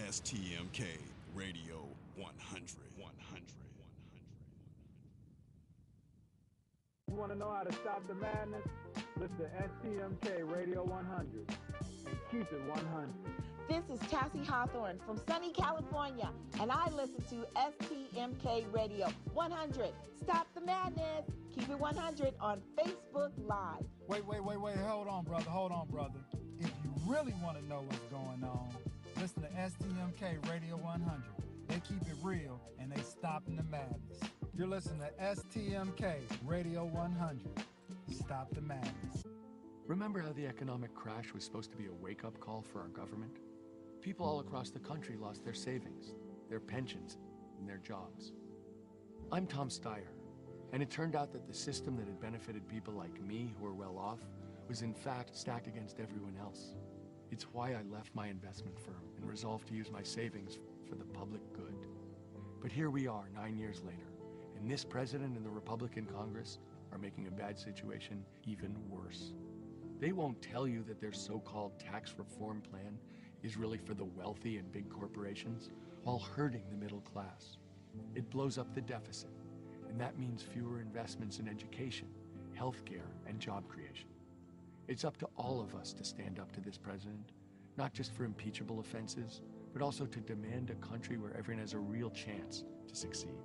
STMK Radio 100. You want to know how to stop the madness? Listen to STMK Radio 100 and keep it 100. This is Cassie Hawthorne from sunny California, and I listen to STMK Radio 100. Stop the madness. Keep it 100 on Facebook Live. Wait. Hold on, brother. If you really want to know what's going on, listen to STMK Radio 100. They keep it real, and they stopping the madness. You're listening to STMK Radio 100. Stop the madness. Remember how the economic crash was supposed to be a wake-up call for our government? People all across the country lost their savings, their pensions, and their jobs. I'm Tom Steyer, and it turned out that the system that had benefited people like me who were well off was in fact stacked against everyone else. It's why I left my investment firm and resolved to use my savings for the public good. But here we are 9 years later, and this president and the Republican Congress are making a bad situation even worse. They won't tell you that their so-called tax reform plan is really for the wealthy and big corporations while hurting the middle class. It blows up the deficit, and that means fewer investments in education, healthcare, and job creation. It's up to all of us to stand up to this president, not just for impeachable offenses, but also to demand a country where everyone has a real chance to succeed.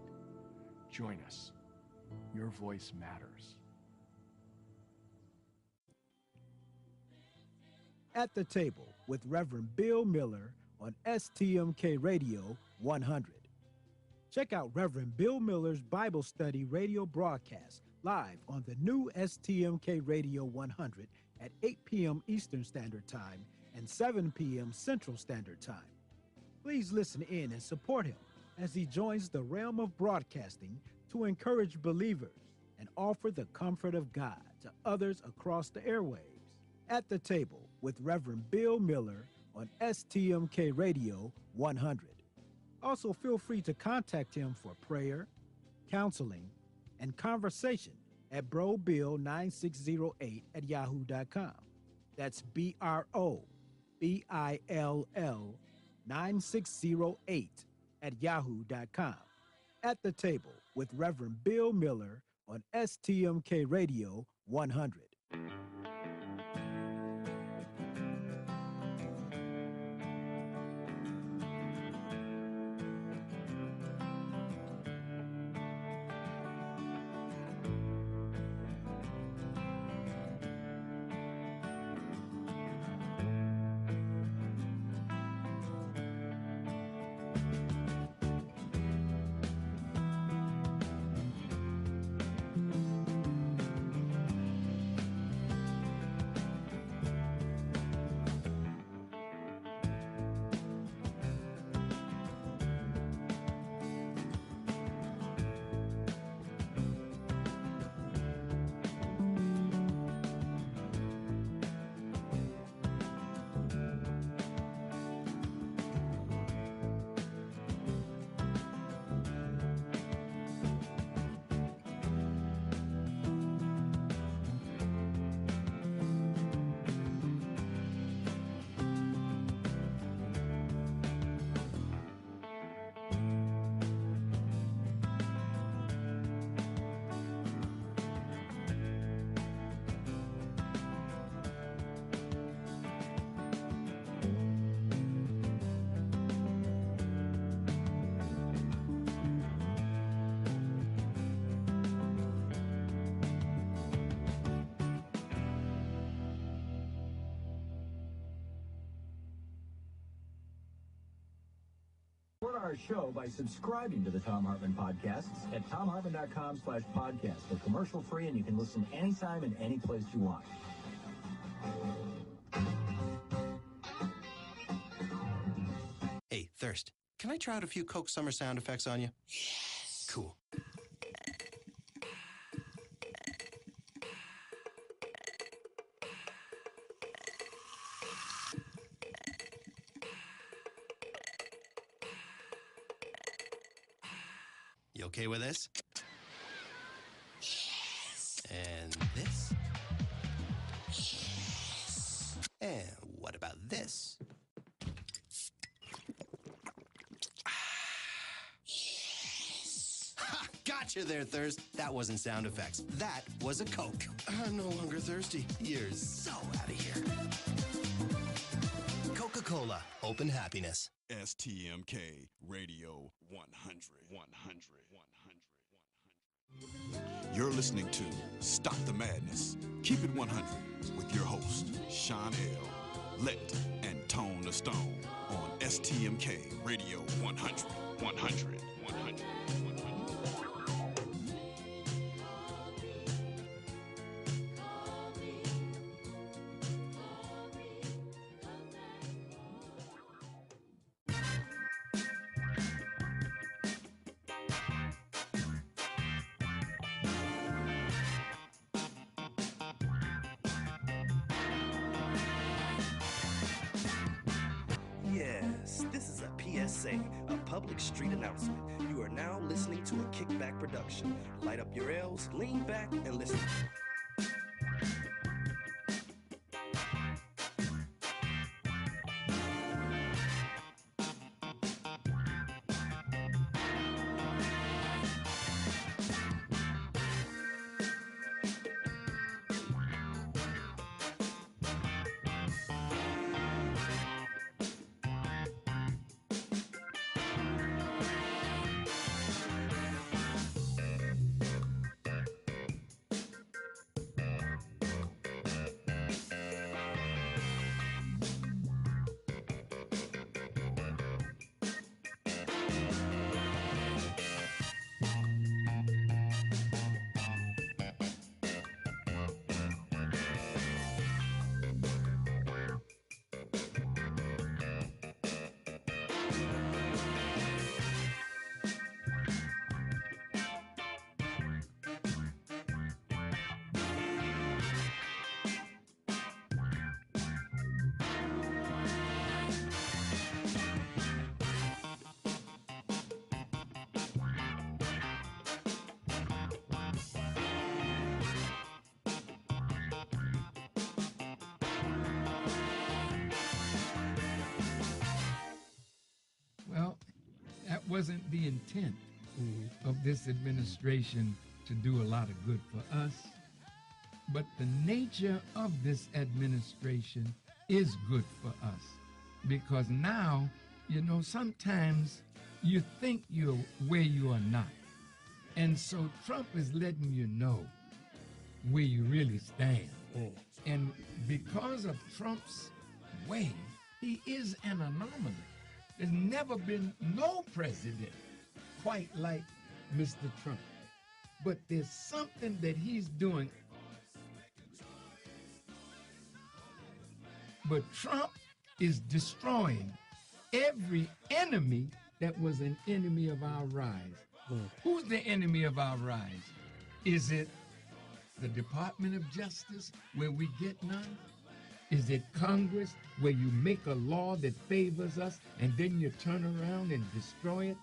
Join us. Your voice matters. At the Table with Reverend Bill Miller on STMK Radio 100. Check out Reverend Bill Miller's Bible study radio broadcast live on the new STMK Radio 100 at 8 p.m. Eastern Standard Time and 7 p.m. Central Standard Time. Please listen in and support him as he joins the realm of broadcasting to encourage believers and offer the comfort of God to others across the airwaves. At the Table with Reverend Bill Miller on STMK Radio 100. Also, feel free to contact him for prayer, counseling, and conversation at brobill9608@yahoo.com. That's BROBILL 9608@yahoo.com. At the Table with Reverend Bill Miller on STMK Radio 100. Support our show by subscribing to the Thom Hartmann Podcasts at thomhartmann.com/podcast. They're commercial free and you can listen anytime and any place you want. Hey, Thirst, can I try out a few Coke Summer sound effects on you? Yes. Cool. You okay with this? Yes. And this? Yes. And what about this? Gotcha there, Thirst. That wasn't sound effects. That was a Coke. I'm no longer thirsty. You're so out of here. Coca-Cola. Open happiness. STMK Radio 100. 100. You're listening to Stop the Madness. Keep it 100 with your host, Shawn L, Let, and Tone the Stone on STMK Radio 100. 100. 100. Yes, this is a PSA, a public street announcement. You are now listening to a kickback production. Light up your L's, lean back, and listen. Well, that wasn't the intent of this administration to do a lot of good for us. But the nature of this administration is good for us. Because now, you know, sometimes you think you're where you are not. And so Trump is letting you know where you really stand. And because of Trump's way, he is an anomaly. There's never been no president quite like Mr. Trump. But there's something that he's doing. But Trump is destroying every enemy that was an enemy of our rise. Who's the enemy of our rise? Is it the Department of Justice, where we get none? Is it Congress, where you make a law that favors us and then you turn around and destroy it?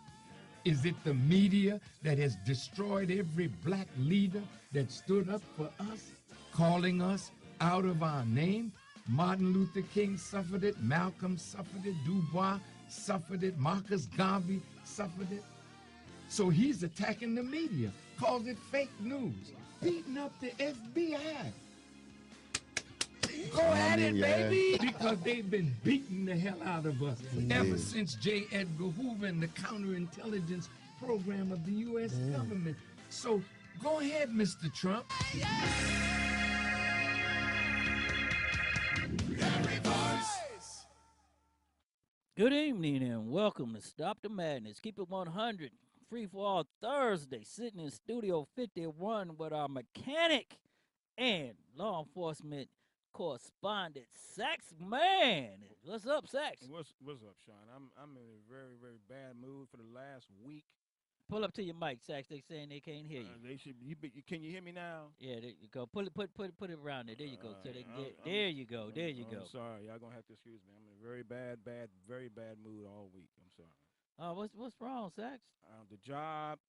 Is it the media that has destroyed every black leader that stood up for us, calling us out of our name? Martin Luther King suffered it, Malcolm suffered it, Du Bois suffered it, Marcus Garvey suffered it. So he's attacking the media, calls it fake news, beating up the FBI. Go at it, baby! Because they've been beating the hell out of us ever since J. Edgar Hoover and the counterintelligence program of the U.S. government. So go ahead, Mr. Trump. Good evening and welcome to Stop the Madness. Keep it 100. Free for all Thursday. Sitting in Studio 51 with our mechanic and law enforcement correspondent, Saxman. What's up, Sax? What's up, Shawn? I'm in a very, very bad mood for the last week. Pull up to your mic, Sax. They saying they can't hear you. They should. Can you hear me now? Yeah, there you go. Put it around there. There you go. So they can get. There you go. There you go. I'm sorry. Y'all gonna have to excuse me. I'm in a very bad mood all week. I'm sorry. What's wrong, Sax? The job,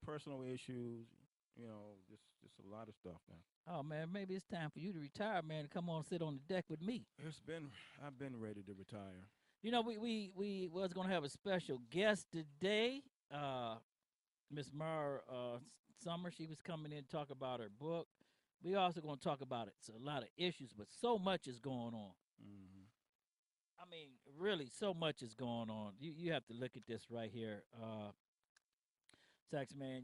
personal issues. You know, just a lot of stuff, man. Oh man, maybe it's time for you to retire, man, and come on sit on the deck with me. I've been ready to retire. You know, we was gonna have a special guest today. Miss Mara Summer. She was coming in to talk about her book. We also going to talk about it. It's a lot of issues, but so much is going on. Mm-hmm. I mean, really, so much is going on. You have to look at this right here, Saxman.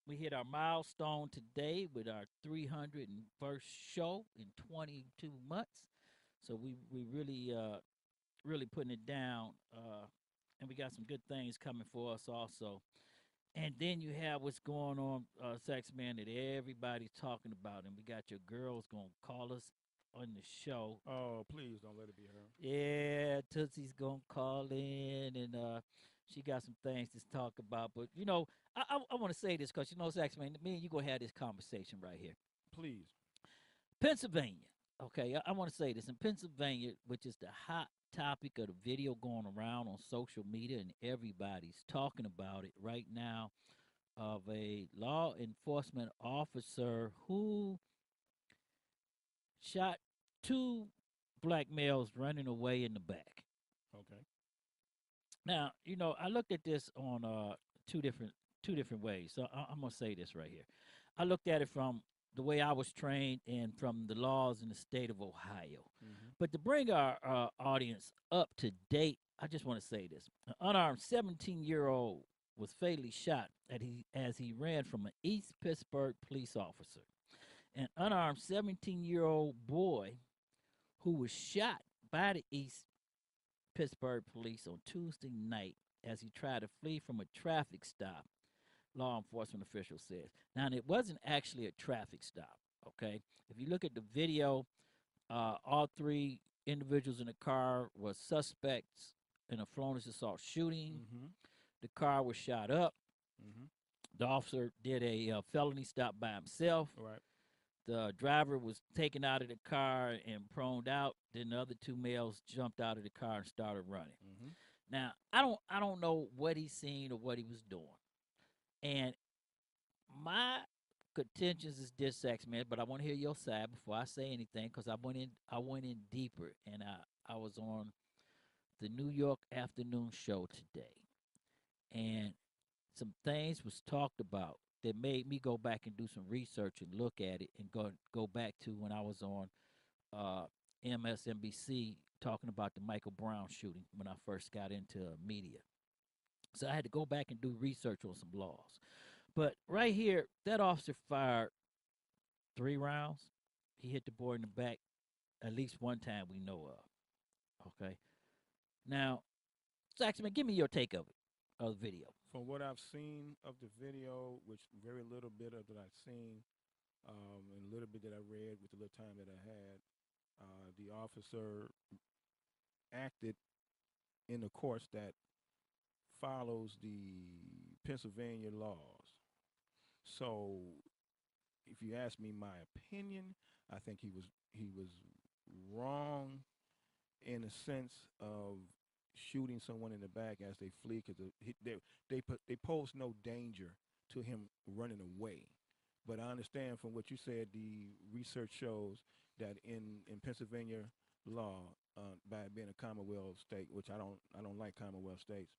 We hit our milestone today with our 301st show in 22 months. So we really putting it down, and we got some good things coming for us also. And then you have what's going on, Saxman, that everybody's talking about, and we got your girls gonna call us on the show. Oh, please don't let it be her. Yeah, Tootsie's gonna call in, and she got some things to talk about. But I want to say this because Saxman, me and you gonna have this conversation right here. Please. Pennsylvania. Okay, I want to say this in Pennsylvania, which is the hot topic of the video going around on social media, and everybody's talking about it right now. Of a law enforcement officer who shot two black males running away in the back. Okay. Now, I looked at this on two different ways. So I'm gonna say this right here. I looked at it from the way I was trained and from the laws in the state of Ohio. Mm-hmm. But to bring our audience up to date, I just want to say this: an unarmed 17-year-old was fatally shot as he ran from an East Pittsburgh police officer. An unarmed 17-year-old boy who was shot by the East Pittsburgh police on Tuesday night as he tried to flee from a traffic stop, law enforcement officials said. Now, it wasn't actually a traffic stop, okay? If you look at the video, all three individuals in the car were suspects in a felonious assault shooting. Mm-hmm. The car was shot up. Mm-hmm. The officer did a felony stop by himself. Right. The driver was taken out of the car and proned out. Then the other two males jumped out of the car and started running. Mm-hmm. Now, I don't know what he's seen or what he was doing. And my contentions is this, sex man, but I want to hear your side before I say anything because I went in deeper, and I was on the New York afternoon show today, and some things was talked about that made me go back and do some research and look at it and go back to when I was on MSNBC talking about the Michael Brown shooting when I first got into media. So I had to go back and do research on some laws. But right here, that officer fired 3 rounds. He hit the boy in the back at least one time we know of. Okay. Now, Saxman, give me your take of the video. From what I've seen of the video, which very little bit of that I've seen, and a little bit that I read with the little time that I had, the officer acted in a course that follows the Pennsylvania laws. So, if you ask me my opinion, I think he was wrong in a sense of shooting someone in the back as they flee because they pose no danger to him running away. But I understand from what you said, the research shows that in Pennsylvania law, by being a Commonwealth state, which I don't like Commonwealth states,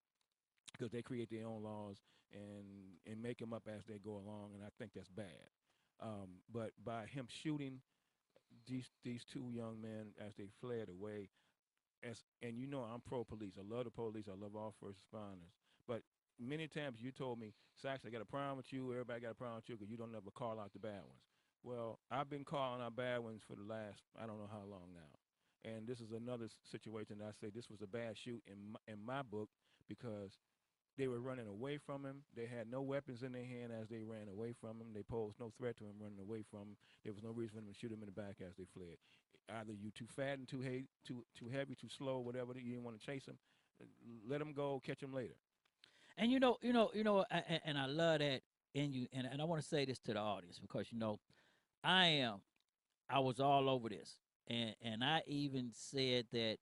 because they create their own laws and make them up as they go along, and I think that's bad. But by him shooting these two young men as they fled away, and I'm pro police. I love the police. I love all first responders. But many times you told me, Sax, I got a problem with you. Everybody got a problem with you because you don't ever call out the bad ones. Well, I've been calling out bad ones for the last I don't know how long now. And this is another situation that I say this was a bad shoot in my book because they were running away from him. They had no weapons in their hand as they ran away from him. They posed no threat to him running away from him. There was no reason for them to shoot him in the back as they fled. Either you too fat and too heavy, too slow, whatever. You didn't want to chase him. Let him go. Catch him later. And and I love that in you. And I want to say this to the audience because I was all over this, and I even said that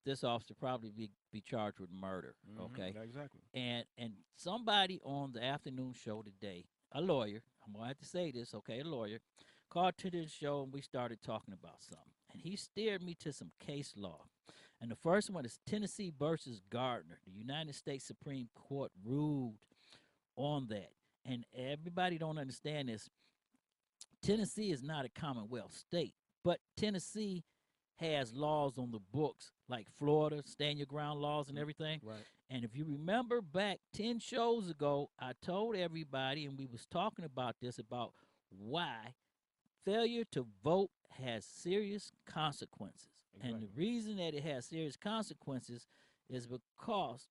this officer probably be charged with murder. Okay, exactly. And somebody on the afternoon show today, a lawyer, I'm gonna have to say this, okay, a lawyer, called to this show and we started talking about something, and he steered me to some case law, And the first one is Tennessee versus Gardner. The United States Supreme Court ruled on that. And everybody don't understand this. Tennessee is not a Commonwealth state, but Tennessee has laws on the books like Florida, stand your ground laws and everything. Right. And if you remember back 10 shows ago, I told everybody, and we was talking about this, about why failure to vote has serious consequences. Exactly. And the reason that it has serious consequences is because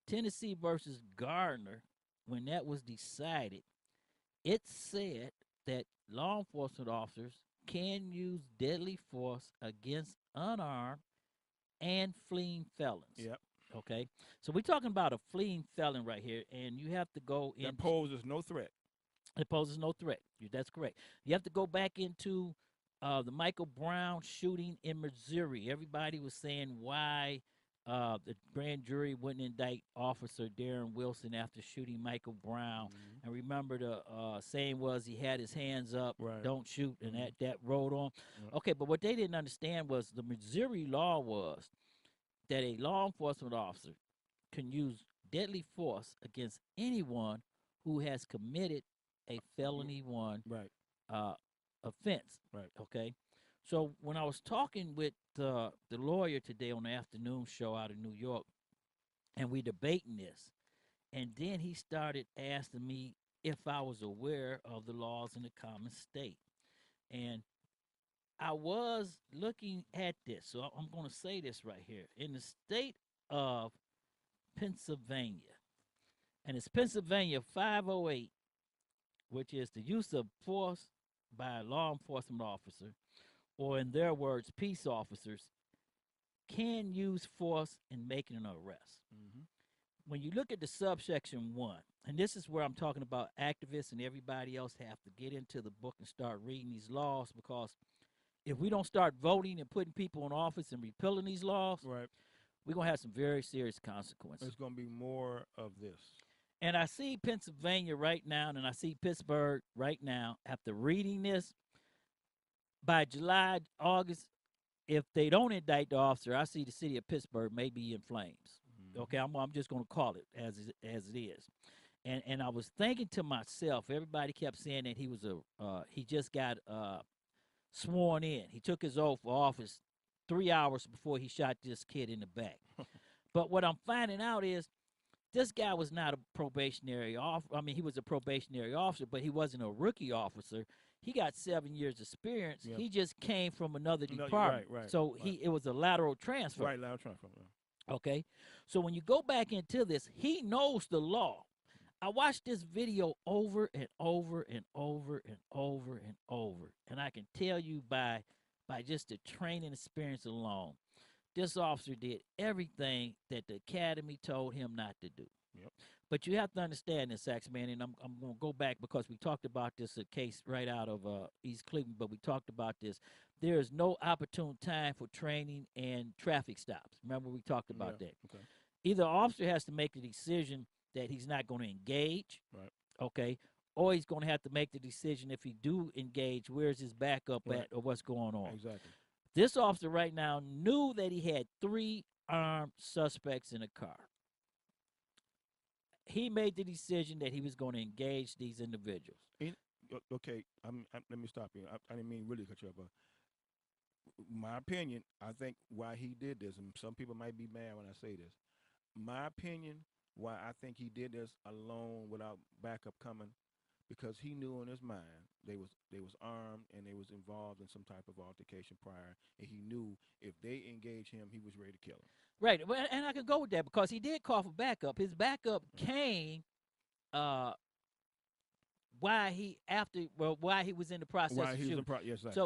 Tennessee versus Gardner, when that was decided, it said that law enforcement officers can use deadly force against unarmed and fleeing felons. Yep. Okay, so we're talking about a fleeing felon right here, and you have to go in. That poses no threat. It poses no threat. That's correct. You have to go back into the Michael Brown shooting in Missouri. Everybody was saying why the grand jury wouldn't indict Officer Darren Wilson after shooting Michael Brown. And remember, the saying was he had his hands up, don't shoot, and that rolled on. Okay, but what they didn't understand was the Missouri law was that a law enforcement officer can use deadly force against anyone who has committed a felony offense. Right. Okay. So when I was talking with the lawyer today on the afternoon show out of New York, and we debating this, and then he started asking me if I was aware of the laws in the common state. And I was looking at this, so I'm going to say this right here. In the state of Pennsylvania, and it's Pennsylvania 508, which is the use of force by a law enforcement officer, or in their words, peace officers, can use force in making an arrest. When you look at the subsection 1, and this is where I'm talking about activists and everybody else have to get into the book and start reading these laws, because if we don't start voting and putting people in office and repealing these laws, we're going to have some very serious consequences. There's going to be more of this. And I see Pennsylvania right now, and I see Pittsburgh right now. After reading this, by July, August, if they don't indict the officer, I see the city of Pittsburgh may be in flames. Okay, I'm just going to call it as it is. And I was thinking to myself, everybody kept saying that he just got sworn in. He took his oath of office 3 hours before he shot this kid in the back. But what I'm finding out is this guy was not a probationary officer. I mean, he was a probationary officer, but he wasn't a rookie officer. He got 7 years experience. Yep. He just came from another department. So it was a lateral transfer. Right, lateral transfer. Okay. So when you go back into this, he knows the law. I watched this video over and over and over and over and over. And I can tell you by just the training experience alone, this officer did everything that the academy told him not to do. Yep. But you have to understand this, Saxman, and I'm going to go back because we talked about this a case right out of East Cleveland, but we talked about this. There is no opportune time for training and traffic stops. Remember, we talked about that. Okay. Either the officer has to make the decision that he's not going to engage, okay, or he's going to have to make the decision if he do engage, where's his backup at or what's going on. Exactly. This officer right now knew that he had 3 armed suspects in a car. He made the decision that he was going to engage these individuals. Okay, let me stop you. I didn't mean really cut you off. My opinion, I think why he did this, and some people might be mad when I say this. My opinion, why I think he did this alone without backup coming, because he knew in his mind they was armed and they was involved in some type of altercation prior, and he knew if they engaged him, he was ready to kill him. Right, and I could go with that because he did call for backup. His backup came while he was in the process of shooting.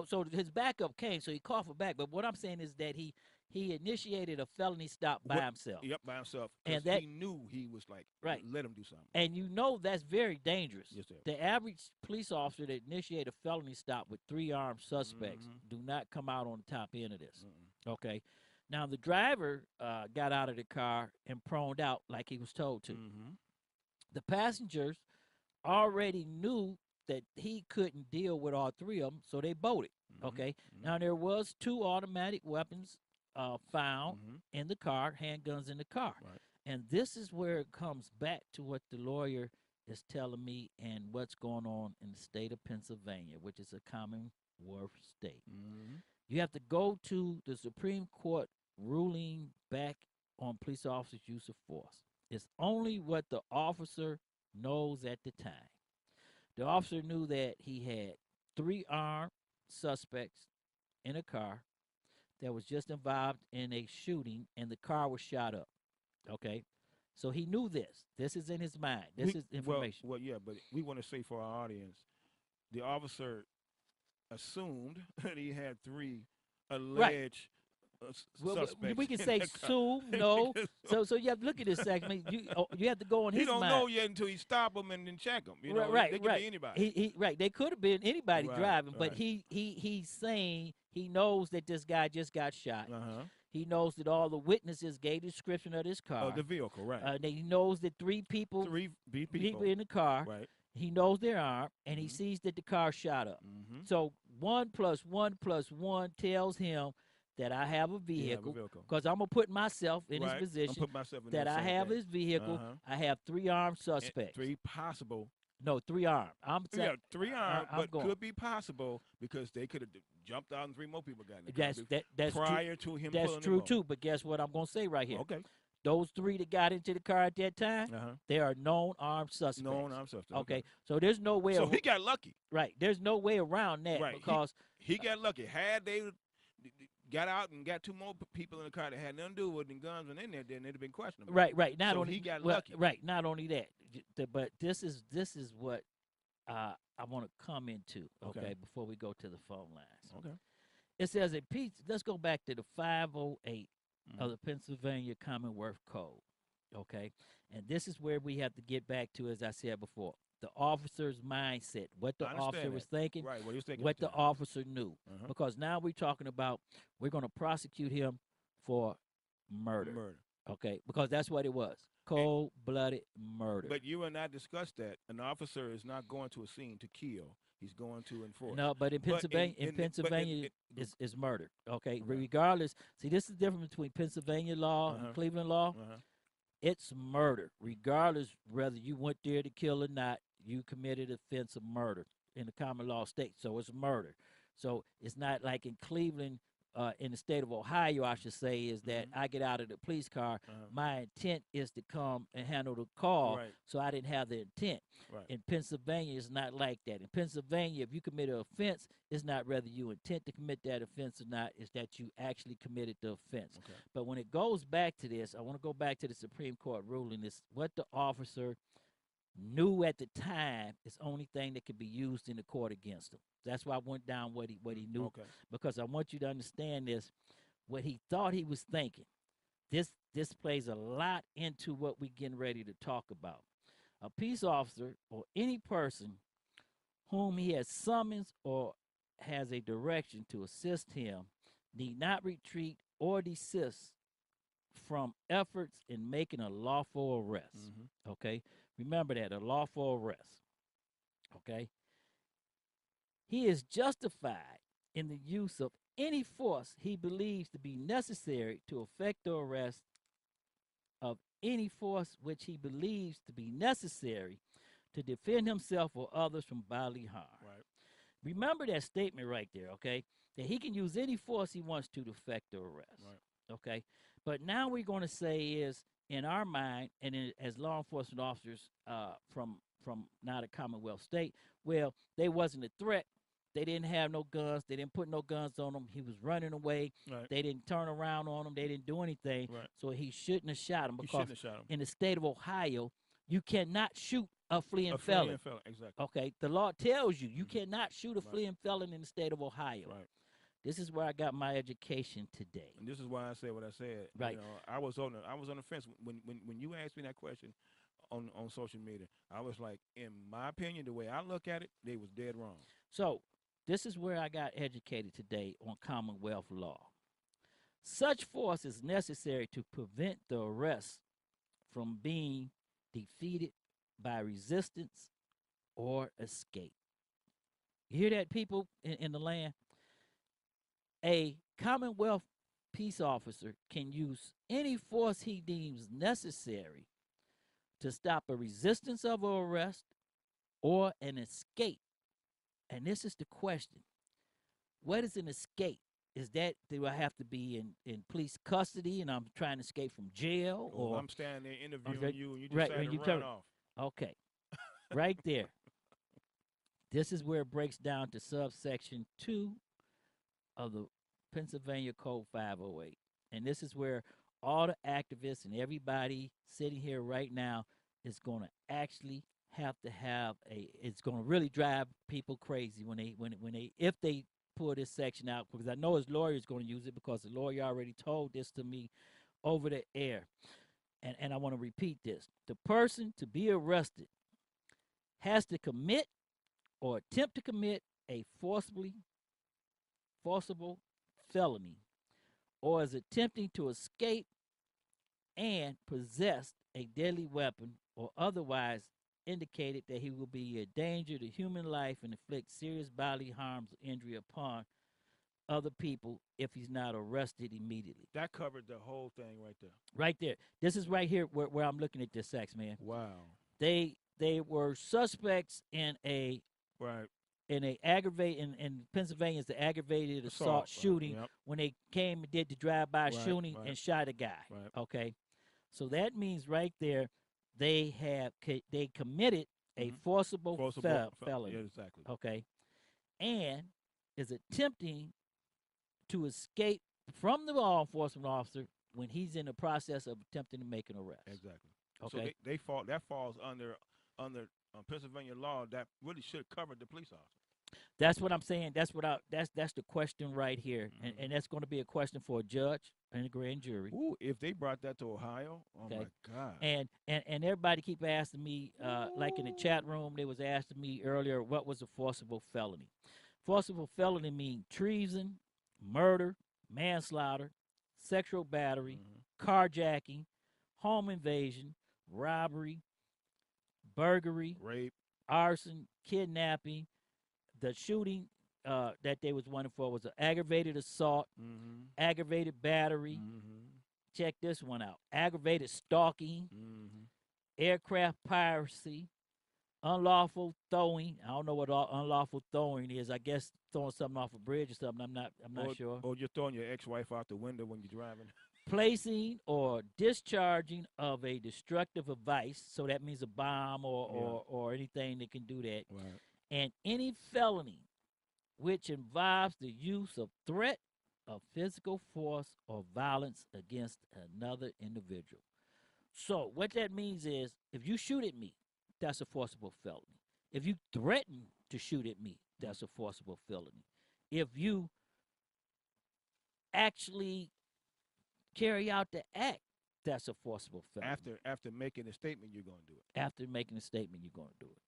So his backup came, so he called for back. But what I'm saying is that he initiated a felony stop by himself. Yep, by himself. And he knew he was like, let him do something. And you know that's very dangerous. Yes, sir. The average police officer that initiated a felony stop with 3 armed suspects do not come out on the top end of this. Okay. Now, the driver got out of the car and proned out like he was told to. The passengers already knew that he couldn't deal with all 3 of them, so they bolted. Okay. Now, there was 2 automatic weapons found in the car, handguns in the car. Right. And this is where it comes back to what the lawyer is telling me and what's going on in the state of Pennsylvania, which is a Commonwealth state. You have to go to the Supreme Court ruling back on police officers' use of force. It's only what the officer knows at the time. The officer knew that he had 3 armed suspects in a car that was just involved in a shooting, and the car was shot up. Okay? So he knew this. This is in his mind. This is information. Well, yeah, but we want to say for our audience, the officer assumed that he had 3 alleged suspects. We can say assume, no. So you have to look at this segment. You have to go on his mind. He don't know yet until he stop him and then check him. You know, right, they could be anybody. They could have been anybody driving, but right. he's saying he knows that this guy just got shot. He knows that all the witnesses gave the description of this car. The vehicle, right. He knows that 3 people in the car. Right. He knows they're armed, and he sees that the car shot up. So 1 + 1 + 1 tells him that I have a vehicle, because I'm going to put myself in his position, that I have his vehicle. I have 3 armed suspects. 3 possible. No, 3 armed. I'm saying 3 armed, but going. could be possible because they could have jumped out and 3 more people got in the car. That's prior true. to him That's pulling true them over. too. But guess what I'm going to say right here? Okay. Those 3 that got into the car at that time, they are known armed suspects. Known armed suspects. Okay. So there's no way. So he got lucky. Right. There's no way around that because he got lucky. Had they got out and got 2 more people in the car that had nothing to do with the guns and in there, then it'd have been questionable. Right. Not so only he got lucky. Right. Not only that, but this is what I want to come into. Okay. Before we go to the phone lines. Okay. It says a piece. Let's go back to the 508 of the Pennsylvania Commonwealth Code. Okay. And this is where we have to get back to, as I said before, the officer's mindset, what the officer was thinking, right, what he was thinking, what the officer knew. Because now we're talking about we're going to prosecute him for murder. Okay, because that's what it was. Cold-blooded murder. But you and I discussed that an officer is not going to a scene to kill. He's going to enforce. No, but in Pennsylvania, it's murder. Okay, regardless. See, this is the difference between Pennsylvania law and Cleveland law. It's murder, regardless whether you went there to kill or not. You committed offense of murder in the common law state, so it's murder. So it's not like in Cleveland, in the state of Ohio, I should say, is that I get out of the police car. My intent is to come and handle the call, so I didn't have the intent. In Pennsylvania, it's not like that. In Pennsylvania, if you commit an offense, it's not whether you intend to commit that offense or not, it's that you actually committed the offense. But when it goes back to this, I want to go back to the Supreme Court ruling. This what the officer knew at the time is the only thing that could be used in the court against him. That's why I went down what he knew, because I want you to understand this, what he thought he was thinking. This plays a lot into what we're getting ready to talk about. A peace officer or any person whom he has summons or has a direction to assist him need not retreat or desist from efforts in making a lawful arrest. Okay? Remember that, a lawful arrest. Okay? He is justified in the use of any force he believes to be necessary to effect the arrest of any force which he believes to be necessary to defend himself or others from bodily harm. Remember that statement right there, okay? That he can use any force he wants to effect the arrest. Okay? But now we're going to say is, in our mind, and as law enforcement officers from not a Commonwealth state, well, they wasn't a threat. They didn't have no guns. They didn't put no guns on him. He was running away. They didn't turn around on him. They didn't do anything. So he shouldn't have shot him, because in the state of Ohio, you cannot shoot a fleeing felon. Exactly. Okay? The law tells you cannot shoot a fleeing felon in the state of Ohio. This is where I got my education today. And this is why I said what I said. Right. You know, I was on the fence when you asked me that question on social media. I was like, in my opinion, the way I look at it, they was dead wrong. So this is where I got educated today on Commonwealth law. Such force is necessary to prevent the arrest from being defeated by resistance or escape. You hear that, people in the land? A Commonwealth peace officer can use any force he deems necessary to stop a resistance of an arrest or an escape. And this is the question. What is an escape? Is that, do I have to be in police custody and I'm trying to escape from jail? Or I'm standing there interviewing you and you decide right, to run off. Okay. Right there. This is where it breaks down to subsection 2 of the Pennsylvania Code 508. And this is where all the activists and everybody sitting here right now is going to actually have to have it's going to really drive people crazy when they if they pull this section out, because I know his lawyer is going to use it, because the lawyer already told this to me over the air. And I want to repeat this. The person to be arrested has to commit or attempt to commit a forcible felony, or is attempting to escape and possess a deadly weapon, or otherwise indicated that he will be a danger to human life and inflict serious bodily harm or injury upon other people if he's not arrested immediately. That covered the whole thing right there. Right there. This is right here where I'm looking at this, Saxman. Wow. They were suspects in a in Pennsylvania, it's the aggravated assault shooting, when they came and did the drive-by shooting and shot a guy. Okay, so that means right there they committed a forcible felony. Yeah, exactly. Okay, and is attempting to escape from the law enforcement officer when he's in the process of attempting to make an arrest. Exactly. Okay, so that falls under Pennsylvania law that really should cover the police officer. That's what I'm saying. That's the question right here, and that's going to be a question for a judge and a grand jury. Ooh, if they brought that to Ohio, oh my God! And everybody keep asking me, like in the chat room, they was asking me earlier, what was a forcible felony? Forcible felony means treason, murder, manslaughter, sexual battery, carjacking, home invasion, robbery, burglary, rape, arson, kidnapping. The shooting that they was wanted for was an aggravated assault, aggravated battery. Check this one out: aggravated stalking, aircraft piracy, unlawful throwing. I don't know what unlawful throwing is. I guess throwing something off a bridge or something. I'm not sure. Or you're throwing your ex-wife out the window when you're driving. Placing or discharging of a destructive device. So that means a bomb or anything that can do that. Right. And any felony which involves the use of threat of physical force or violence against another individual. So what that means is, if you shoot at me, that's a forcible felony. If you threaten to shoot at me, that's a forcible felony. If you actually carry out the act, that's a forcible felony. After making a statement, you're going to do it. After making a statement, you're going to do it.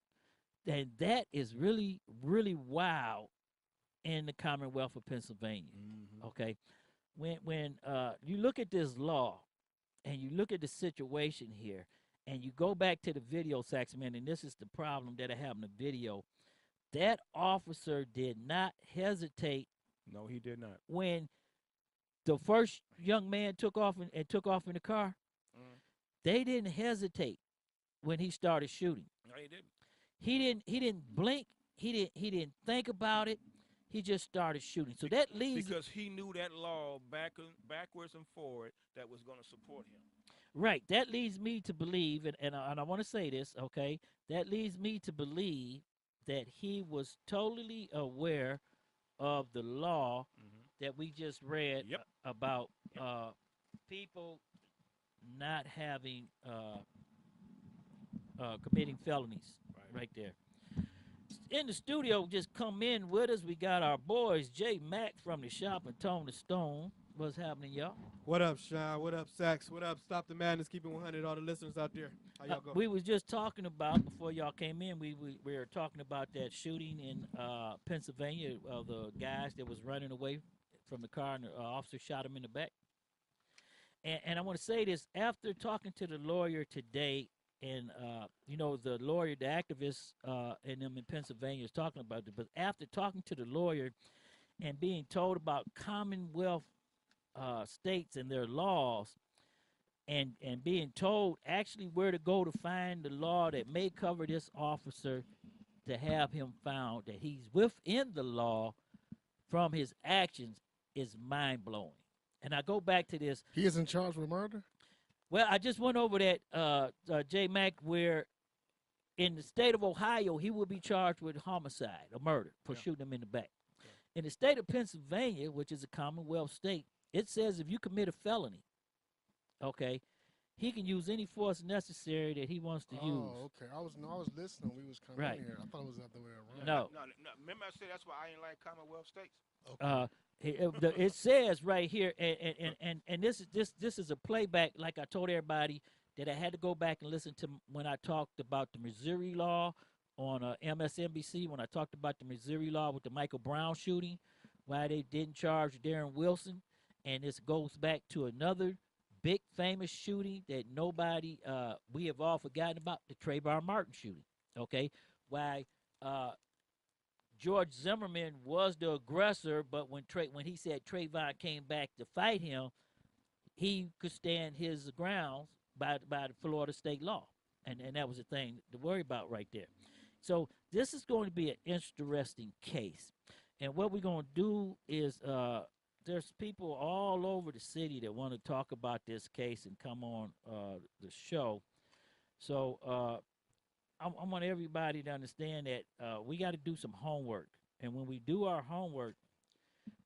And that is really, really wild in the Commonwealth of Pennsylvania. Okay, when you look at this law and you look at the situation here, and you go back to the video, Saxman, and this is the problem that I have in the video. That officer did not hesitate. No, he did not. When the first young man took off in the car, they didn't hesitate when he started shooting. No, he didn't. He didn't blink. He didn't think about it. He just started shooting. So that leads, because he knew that law backwards and forward that was going to support him. Right. That leads me to believe, and I want to say this, okay? That leads me to believe that he was totally aware of the law that we just read about people not having committing felonies. Right there. In the studio, just come in with us. We got our boys, J Mac from the shop and Tone the Stone. What's happening, y'all? What up, Sean? What up, Sax? What up, Stop the Madness, Keep It 100, all the listeners out there. How y'all go? We was just talking about, before y'all came in, we were talking about that shooting in Pennsylvania of the guys that was running away from the car, and the officer shot him in the back. And I want to say this, after talking to the lawyer today, and the lawyer, the activists and them in Pennsylvania is talking about it, but after talking to the lawyer and being told about Commonwealth states and their laws, and being told actually where to go to find the law that may cover this officer, to have him found that he's within the law from his actions is mind-blowing. And I go back to this. He isn't charged with murder? Well, I just went over that, J. Mac, where in the state of Ohio, he will be charged with homicide or murder for shooting him in the back. In the state of Pennsylvania, which is a Commonwealth state, it says if you commit a felony, okay, he can use any force necessary that he wants to use. Oh, okay. I was listening. We was coming in here. I thought it was the other way around. No. Remember I said that's why I ain't like Commonwealth states. It says right here, and this is a playback. Like I told everybody that I had to go back and listen to when I talked about the Missouri law on MSNBC, when I talked about the Missouri law with the Michael Brown shooting, why they didn't charge Darren Wilson, and this goes back to another big famous shooting that nobody we have all forgotten about, the Trayvon Martin shooting. Okay, why George Zimmerman was the aggressor, but when he said Trayvon came back to fight him, he could stand his grounds by the Florida state law, and that was the thing to worry about right there. So this is going to be an interesting case, and what we're going to do is there's people all over the city that want to talk about this case and come on the show. So I want everybody to understand that we got to do some homework. And when we do our homework,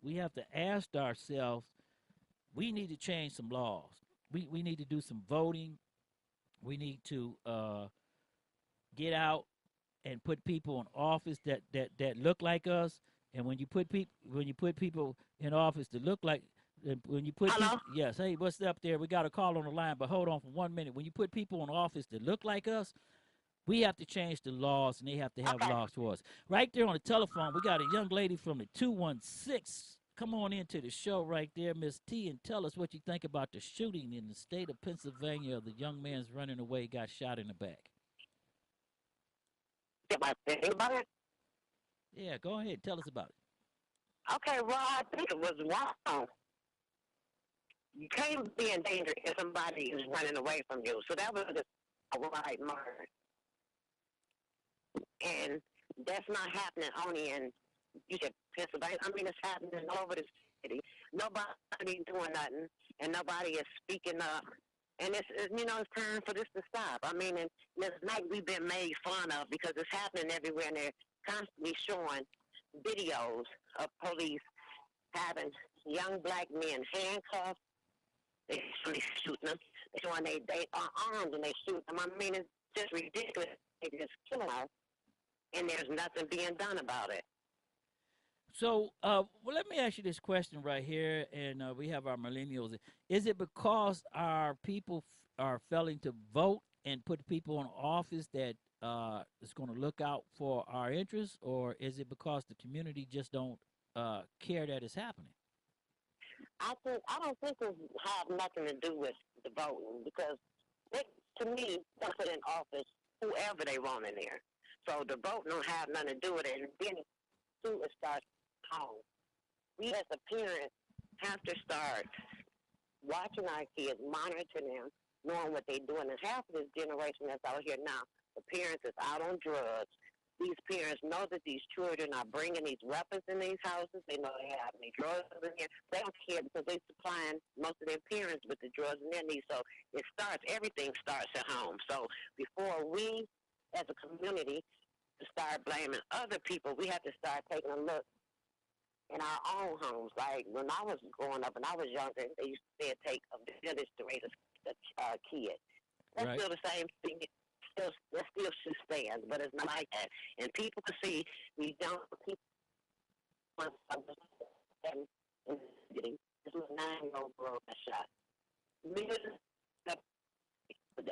we have to ask ourselves, we need to change some laws. We need to do some voting. We need to get out and put people in office that look like us. And when you put people in office that look like, when you put people, yes, hey, what's up there? We got a call on the line, but hold on for 1 minute. When you put people in office that look like us, we have to change the laws, and they have to have laws for us. Right there on the telephone, we got a young lady from the 216. Come on into the show right there, Miss T, and tell us what you think about the shooting in the state of Pennsylvania. The young man's running away, got shot in the back. Think about it? Yeah, go ahead. Tell us about it. Okay, well, I think it was wrong. You can't be in danger if somebody is running away from you. So that was a right murder. And that's not happening only in, you said, Pennsylvania. I mean, it's happening all over the city. Nobody doing nothing, and nobody is speaking up. And it's time for this to stop. I mean, and it's like we've been made fun of because it's happening everywhere, and they're constantly showing videos of police having young black men handcuffed. They're shooting them. They're showing they are armed and they shoot them. I mean, it's just ridiculous. They just kill them, and there's nothing being done about it. So, well, let me ask you this question right here, and we have our millennials. Is it because our people are failing to vote and put people in office that is going to look out for our interests, or is it because the community just don't care that it's happening? I don't think it have nothing to do with the voting because they, to me, they put in office whoever they want in there. So the vote don't have nothing to do with it. And then too, it starts home. We as a parent have to start watching our kids, monitoring them, knowing what they're doing. And half of this generation that's out here now, the parents is out on drugs. These parents know that these children are bringing these weapons in these houses. They know they have any drugs in here. They don't care because they're supplying most of their parents with the drugs in their needs. So everything starts at home. So before we, as a community, start blaming other people, we have to start taking a look in our own homes. Like when I was growing up and I was younger, they used to say it take a village to raise a kid. That's right. Still the same thing. That still should stand, but it's not like that. And people can see these young people. This was a 9-year-old girl got shot.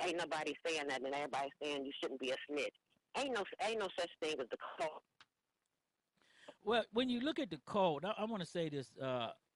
Ain't nobody saying that, and everybody saying you shouldn't be a snitch. Ain't no such thing as the code. Well, when you look at the code, I want to say this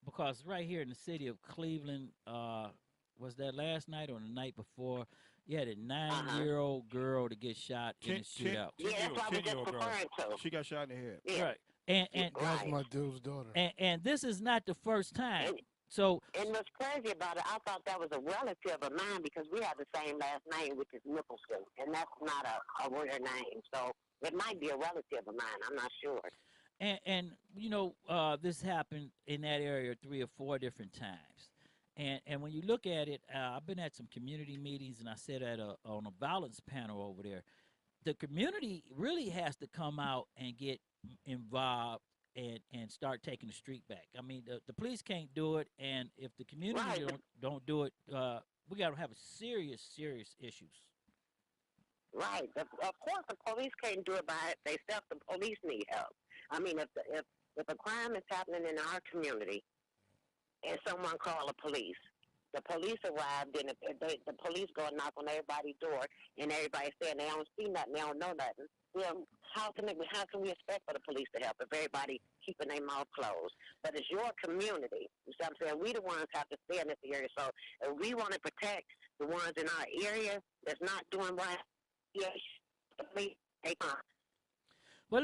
because right here in the city of Cleveland, was that last night or the night before? You had a 9-year-old girl to get shot in a shootout. Yeah, that's what I was just referring to. She got shot in the head. Yeah. Right. And that was my dude's daughter. And this is not the first time. So, and what's crazy about it, I thought that was a relative of mine because we have the same last name, which is Nicholson, and that's not a real name. So it might be a relative of mine. I'm not sure. and this happened in that area 3 or 4 different times. And when you look at it, I've been at some community meetings, and I sat on a violence panel over there. The community really has to come out and get involved and start taking the street back. I mean, the police can't do it, and if the community don't do it, we got to have serious issues. Right. Of course, the police can't do it by themselves. The police need help. I mean, if a crime is happening in our community and someone call the police arrive, then the police go and knock on everybody's door, and everybody saying they don't see nothing, they don't know nothing. Well, how can we expect for the police to help if everybody keeping their mouth closed? But it's your community. You see what I'm saying? We the ones have to stay in this area. So if we want to protect the ones in our area that's not doing right, well,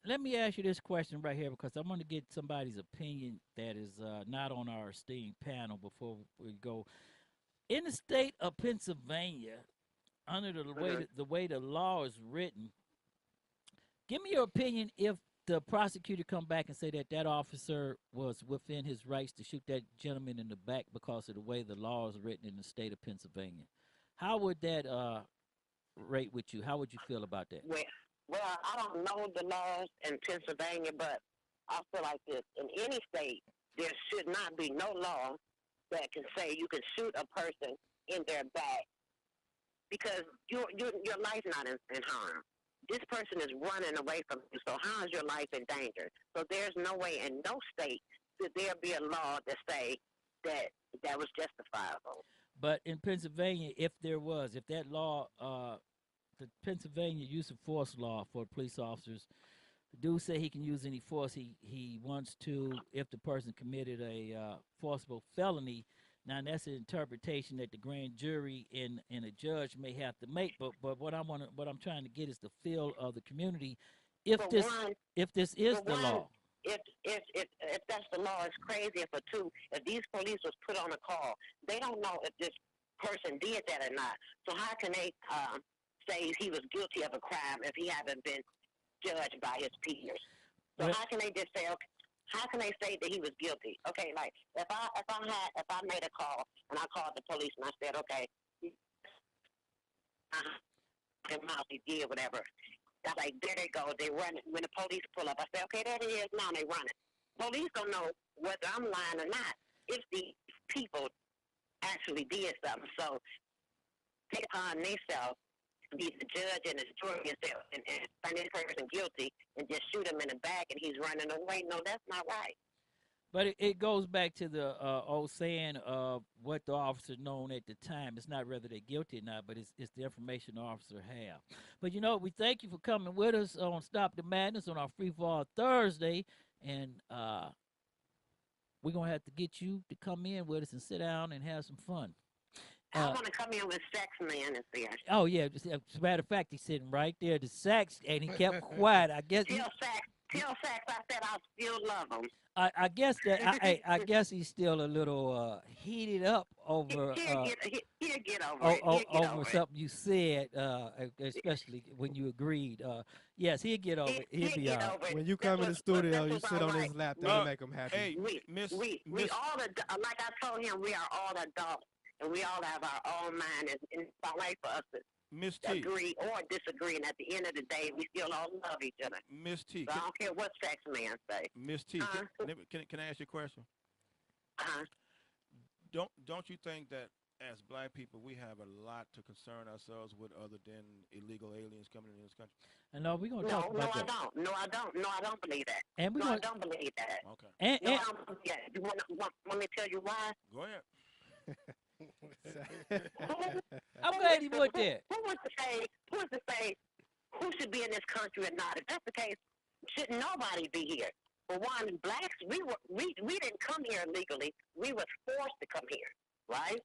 let me ask you this question right here, because I want to get somebody's opinion that is not on our esteemed panel before we go. In the state of Pennsylvania, under the way the law is written, give me your opinion if the prosecutor come back and say that officer was within his rights to shoot that gentleman in the back because of the way the law is written in the state of Pennsylvania. How would that rate with you? How would you feel about that? Well, I don't know the laws in Pennsylvania, but I feel like this. In any state, there should not be no law that can say you can shoot a person in their back because your life's not in harm. This person is running away from you, so how is your life in danger? So there's no way in no state should there be a law that say that was justifiable. But in Pennsylvania, if that law, the Pennsylvania use of force law for police officers, do say he can use any force he wants to if the person committed a forcible felony. Now that's an interpretation that the grand jury and a judge may have to make. But what I'm trying to get is the feel of the community. If this is the law. If that's the law, it's crazy. For two, if these police was put on a call, they don't know if this person did that or not. So how can they say he was guilty of a crime if he haven't been judged by his peers? So how can they just say, okay, how can they say that he was guilty? Okay, like if I made a call and I called the police and I said, okay, he did whatever. I like, there they go. They run it. When the police pull up, I say, okay, there it is. Now they run it. Police don't know whether I'm lying or not if the people actually did something. So take upon themselves, be the judge and the jury and find this person guilty and just shoot him in the back and he's running away. No, that's not right. But it goes back to the old saying of what the officer known at the time. It's not whether they're guilty or not, but it's the information the officer have. But, we thank you for coming with us on Stop the Madness on our Free Fall Thursday. And we're going to have to get you to come in with us and sit down and have some fun. I want to come in with Saxman is there. Oh, yeah. As a matter of fact, he's sitting right there, the sax, and he kept quiet. I guess. Tell Sax I said I still love him. I guess that I guess he's still a little heated up over he'll get over something you said, especially when you agreed. Yes, he'll get over it. He'll be all right. When you come in the studio, you sit on his lap. That'll make him happy. Hey, we all like I told him, we are all adults and we all have our own mind, and it's not right for us to Miss T. agree or disagree, and at the end of the day, we still all love each other. Miss T. So I don't care what Saxman say. Miss T. Can I ask you a question? Don't you think that as black people we have a lot to concern ourselves with other than illegal aliens coming into this country? And no, we're gonna talk about that. No, I don't believe that. And I don't believe that. Okay. And I don't believe that. You want me to tell you why? Go ahead. I'm glad he went there. Who wants to say who should be in this country or not? If that's the case, shouldn't nobody be here? For one, blacks, we didn't come here illegally. We was forced to come here, right?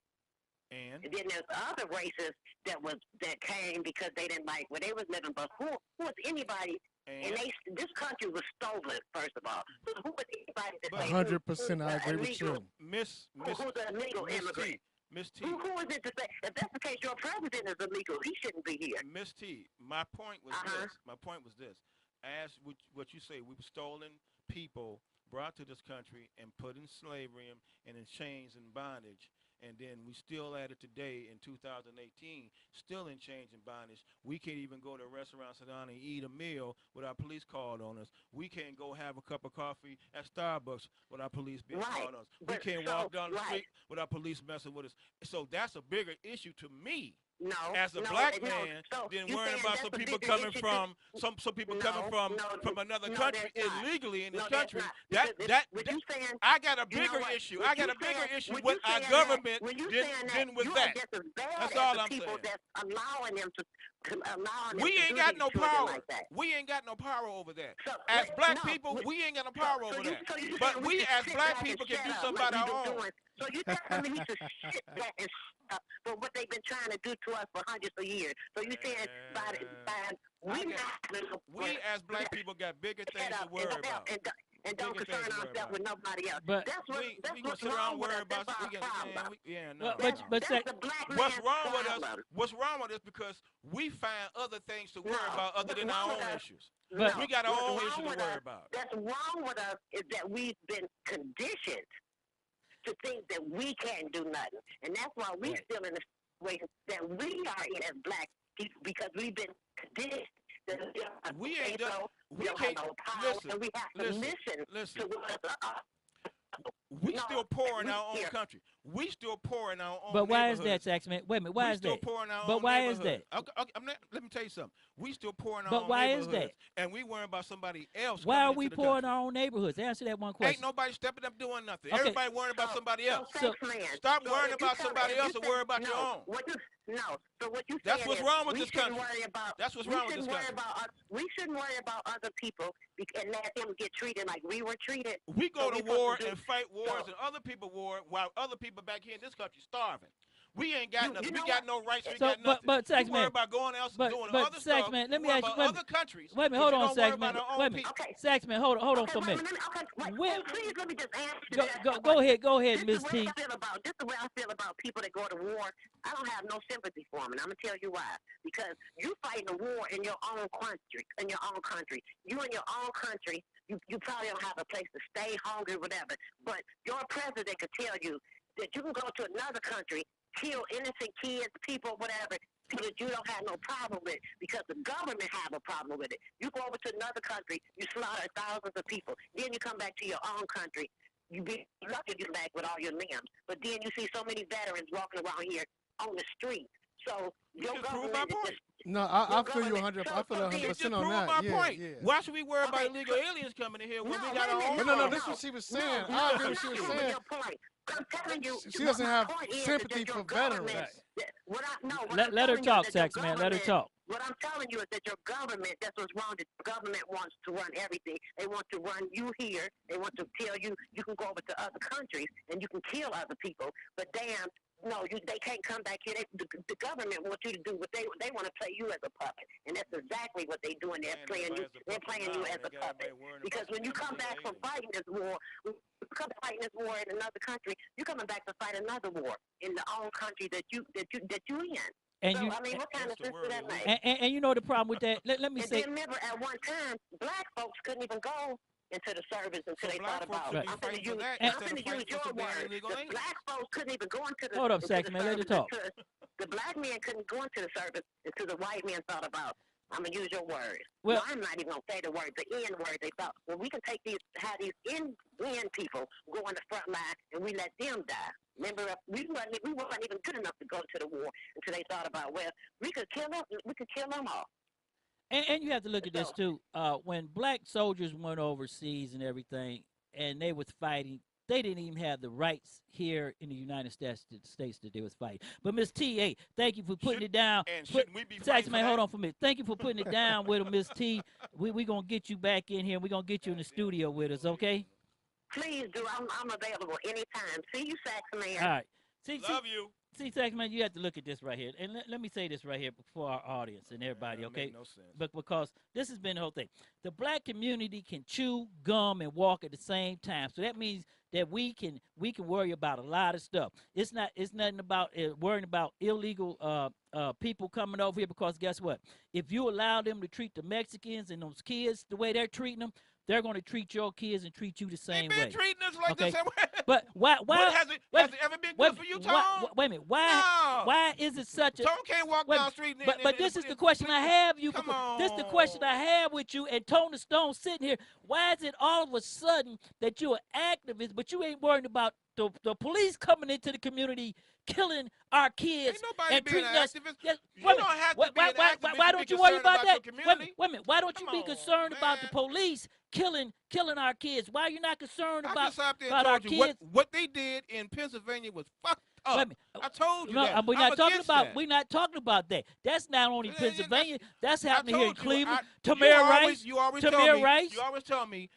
And then there's other races that came because they didn't like where they was living. But who is anybody And this country was stolen, first of all. So who would anybody to say 100%, I agree with you. Who's an illegal immigrant? Miss T. Who is it to say? If that's the case, your president is illegal. He shouldn't be here. Miss T, my point was this. My point was this. As what you say, we were stolen people brought to this country and put in slavery and in chains and bondage. And then we still at it today in 2018, still in chains and bondage. We can't even go to a restaurant, sit down and eat a meal without police called on us. We can't go have a cup of coffee at Starbucks without police being called on us. We can't walk down the street without police messing with us. So that's a bigger issue to me. As a black man, than worrying about some people coming from from another country illegally in this country. I got a bigger issue. I got a bigger issue with our government than with that. That's all I'm saying. Allowing them to we ain't got no power. We ain't got no power over that. As black people, we ain't got no power over that. But we as black people can do something about our own. So you telling me he should sit back and stop for what they've been trying to do to us for hundreds of years. So you saying we as black people got bigger things to worry about. And don't concern ourselves with nobody else. But that's what's wrong with us. That's our problem. What's wrong with us? What's wrong with us? Because we find other things to worry about other than our own issues. But we got our own issues to worry about. That's wrong with us is that we've been conditioned to think that we can't do nothing, and that's why we're still in the situation that we are in as black people because we've been conditioned. We ain't done. We don't can't. have no power, Listen. and we have to listen to what we still poor in our own country. We still poor in our own. But why is that, Saxman? Wait a minute. Why is that? But why is that? Let me tell you something. We still poor in our own neighborhoods. But why is that? And we worrying about somebody else. Why are we poor in our own neighborhoods? Answer that one question. Ain't nobody stepping up doing nothing. Okay. Everybody worrying about somebody else. Stop worrying about somebody else and worry about your own. So what you That's what's wrong with this country. That's what's wrong with this country. We shouldn't worry about other people and let them get treated like we were treated. We go to war and fight wars and other people war while other people back here in this country starving. We ain't got nothing. We got no rights. We got nothing. But Saxman, we worry about going else and doing other stuff. Saxman, let me ask you. Other countries. Wait a minute. Hold on, Saxman. Wait a minute. Saxman, hold on for a minute. Please let me just answer Go ahead, Ms. T. This is the way I feel about people that go to war. I don't have no sympathy for them, and I'm gonna tell you why. Because you fighting a war in your own country. You in your own country. You probably don't have a place to stay, hungry, whatever. But your president could tell you that you can go to another country, kill innocent kids, people, whatever, that you don't have no problem with because the government have a problem with it. You go over to another country, you slaughter thousands of people. Then you come back to your own country. You be lucky to get back with all your limbs. But then you see so many veterans walking around here on the street. So your government is just... No, I feel you 100. I feel 100% on that. My point. Why should we worry about illegal aliens coming in here when we got our own? No, this is what she was saying. I agree with what she was saying. I'm telling you, she doesn't have sympathy for veterans. Let her talk, Saxman. Let her talk. What I'm telling you is that your government, that's what's wrong. The government wants to run everything. They want to run you here. They want to tell you you can go over to other countries and you can kill other people. But damn, no, they can't come back here. The government wants you to do what they want to play you as a puppet, and that's exactly what they're doing. They're playing you as a puppet. Because when you come back from fighting this war, in another country, you're coming back to fight another war in the own country that you in. And so, you, I mean, what kind of sense does that make? And you know the problem with that. Let me say. Then remember, at one time, black folks couldn't even go into the service until they thought about it. I'm going to use your word. The black folks couldn't even go into the. Hold up, Saxman. Let her talk. The black men couldn't go into the service until the white men thought about. I'm gonna use your words. Well, no, I'm not even gonna say the word, the N word. They thought, well, we can take have these N people go on the front line, and we let them die. Remember, we wasn't even good enough to go to the war until they thought about, well, we could kill them. We could kill them all. And you have to look at this too. When black soldiers went overseas and everything, and they was fighting, they didn't even have the rights here in the United States that they was fighting. But Miss T, hey, thank you for putting it down. Shouldn't we be Saxman, hold on for a minute. Thank you for putting it down with Miss T. We gonna get you back in here. We're gonna get you in the studio with us, okay? Please do. I'm available anytime. See you, Saxman. All right. Love you. See, Saxman, you have to look at this right here. And let me say this right here for our audience and everybody, okay? No sense. But because this has been the whole thing. The black community can chew gum and walk at the same time. So that means that we can worry about a lot of stuff. It's nothing about worrying about illegal people coming over here, because guess what? If you allow them to treat the Mexicans and those kids the way they're treating them, they're going to treat your kids and treat you the same way. They've been treating us like okay? the same way. But why has it ever been good for you, Tom? Wait a minute. Why is it such a... Tom can't walk down the street. But this is the question I have you. This is the question I have with you and Tony Stone sitting here. Why is it all of a sudden that you're an activist, but you ain't worried about the police coming into the community, killing our kids, and treating us? Yes, you don't have to be an activist. Why don't you worry about that? Wait a minute. Why don't you be concerned about the police killing our kids? Why are you not concerned about our kids? What they did in Pennsylvania was fucked up. I told you that. We're not talking about that. That's not only Pennsylvania. That's happening here in Cleveland. Tamir Rice. You always tell me.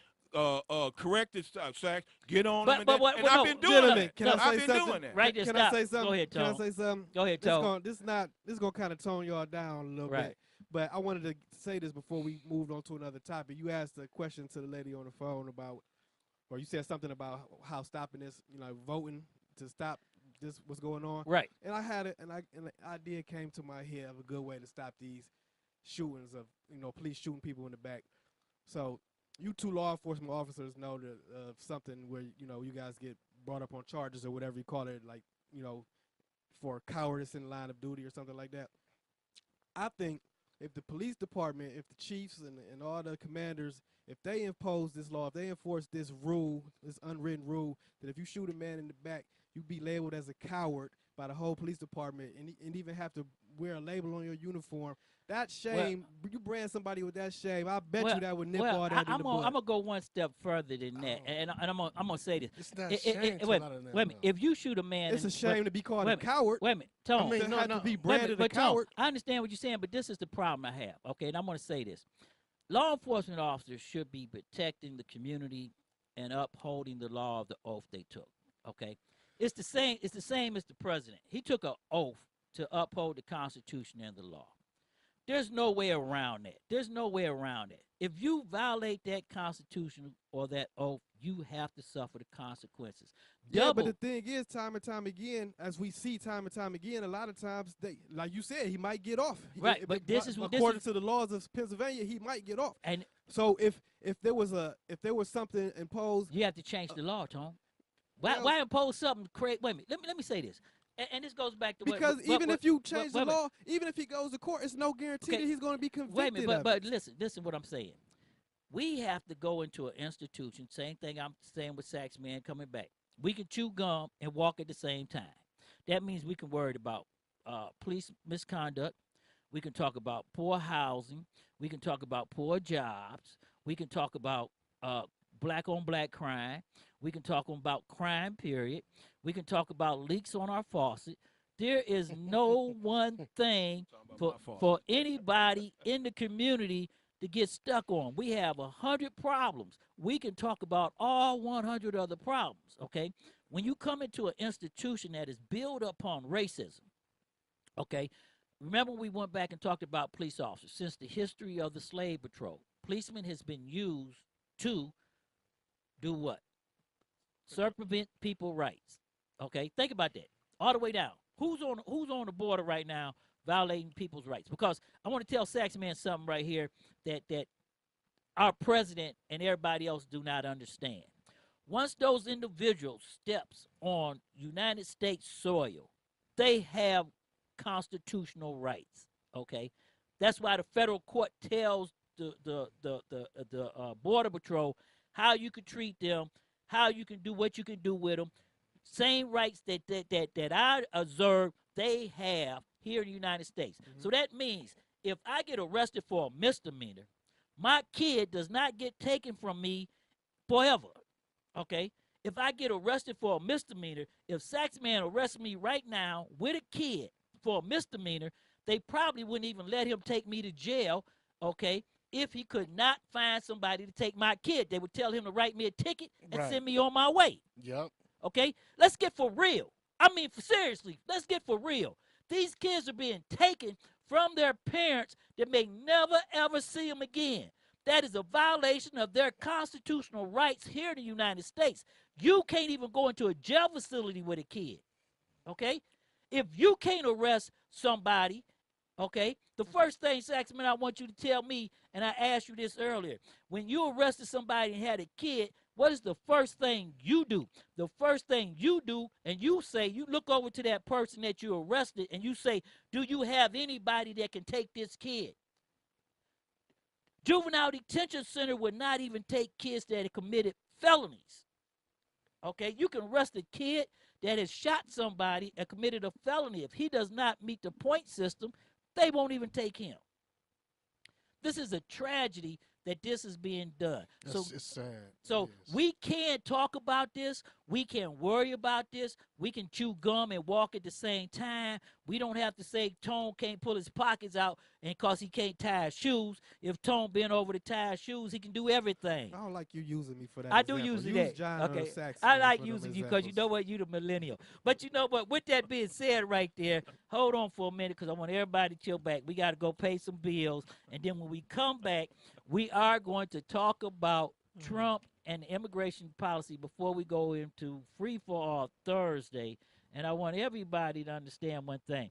Correct it, Sax. Get on them. And I've been doing that. Can I say something? Right there, Can stop. I say something? Go ahead, Tom. Can I say something? Go ahead, Tom. This is gonna kind of tone y'all down a little bit. But I wanted to say this before we moved on to another topic. You asked a question to the lady on the phone about, or you said something about how stopping this, voting to stop this, what's going on. Right. And I had an idea came to my head of a good way to stop these shootings of, police shooting people in the back. So you two law enforcement officers know of something where, you guys get brought up on charges or whatever you call it, like, for cowardice in line of duty or something like that. I think if the police department, if the chiefs and all the commanders, if they impose this law, if they enforce this rule, this unwritten rule, that if you shoot a man in the back, you be labeled as a coward by the whole police department and even have to wear a label on your uniform. That shame, you brand somebody with that shame, I bet you that would nip all that in the bud. I'm going to go one step further than that, and I'm going to say this. It's not shame wait a minute. If you shoot a man... It's a shame to be called a coward. Wait a minute. Tom. To be branded a coward. Tom, I understand what you're saying, but this is the problem I have, okay? And I'm going to say this. Law enforcement officers should be protecting the community and upholding the law of the oath they took, okay? It's the same as the president. He took an oath to uphold the Constitution and the law. There's no way around that. There's no way around it. If you violate that Constitution or that oath, you have to suffer the consequences. Yeah, but the thing is, time and time again, as we see time and time again, a lot of times, like you said, he might get off. Right, but according to the laws of Pennsylvania, he might get off. And so if there was something imposed, you have to change the law, Tom. Why impose something crazy? Wait a minute. Let me say this. And this goes back to because even if you change the law, even if he goes to court, it's no guarantee that he's going to be convicted. Wait a minute, but listen what I'm saying. We have to go into an institution. Same thing I'm saying with Saxman coming back. We can chew gum and walk at the same time. That means we can worry about police misconduct. We can talk about poor housing. We can talk about poor jobs. We can talk about black-on-black crime. We can talk about crime, period. We can talk about leaks on our faucet. There is no one thing for anybody in the community to get stuck on. We have 100 problems. We can talk about all 100 other problems, okay? When you come into an institution that is built upon racism, okay, remember we went back and talked about police officers. Since the history of the slave patrol, policemen has been used to do what? Circumvent people's rights. Okay, think about that. All the way down. Who's on the border right now violating people's rights? Because I want to tell Saxman something right here that our president and everybody else do not understand. Once those individuals steps on United States soil, they have constitutional rights. Okay, that's why the federal court tells the border patrol how you can treat them, how you can do what you can do with them. Same rights that I observe they have here in the United States. Mm-hmm. So that means if I get arrested for a misdemeanor, my kid does not get taken from me forever. Okay? If I get arrested for a misdemeanor, if Saxman arrests me right now with a kid for a misdemeanor, they probably wouldn't even let him take me to jail, okay, if he could not find somebody to take my kid. They would tell him to write me a ticket and send me on my way. Yep. Okay? Let's get for real. I mean, seriously, let's get for real. These kids are being taken from their parents that may never, ever see them again. That is a violation of their constitutional rights here in the United States. You can't even go into a jail facility with a kid, okay? If you can't arrest somebody, okay, the first thing, Saxman, I want you to tell me, and I asked you this earlier, when you arrested somebody and had a kid, what is the first thing you do? The first thing you do, and you say, you look over to that person that you arrested, and you say, do you have anybody that can take this kid? Juvenile detention center would not even take kids that have committed felonies. Okay, you can arrest a kid that has shot somebody and committed a felony. If he does not meet the point system, they won't even take him. This is a tragedy that this is being done. It's sad. So we can talk about this. We can worry about this. We can chew gum and walk at the same time. We don't have to say Tone can't pull his pockets out and because he can't tie his shoes. If Tone bent over to tie his shoes, he can do everything. I don't like you using me for that. I example. do use Use that. John Okay. Saxman I like for them using you because you examples. know what? You the millennial. But you know what? With that being said right there, hold on for a minute because I want everybody to chill back. We got to go pay some bills. And then when we come back, we are going to talk about Trump and immigration policy before we go into Free for All Thursday. And I want everybody to understand one thing.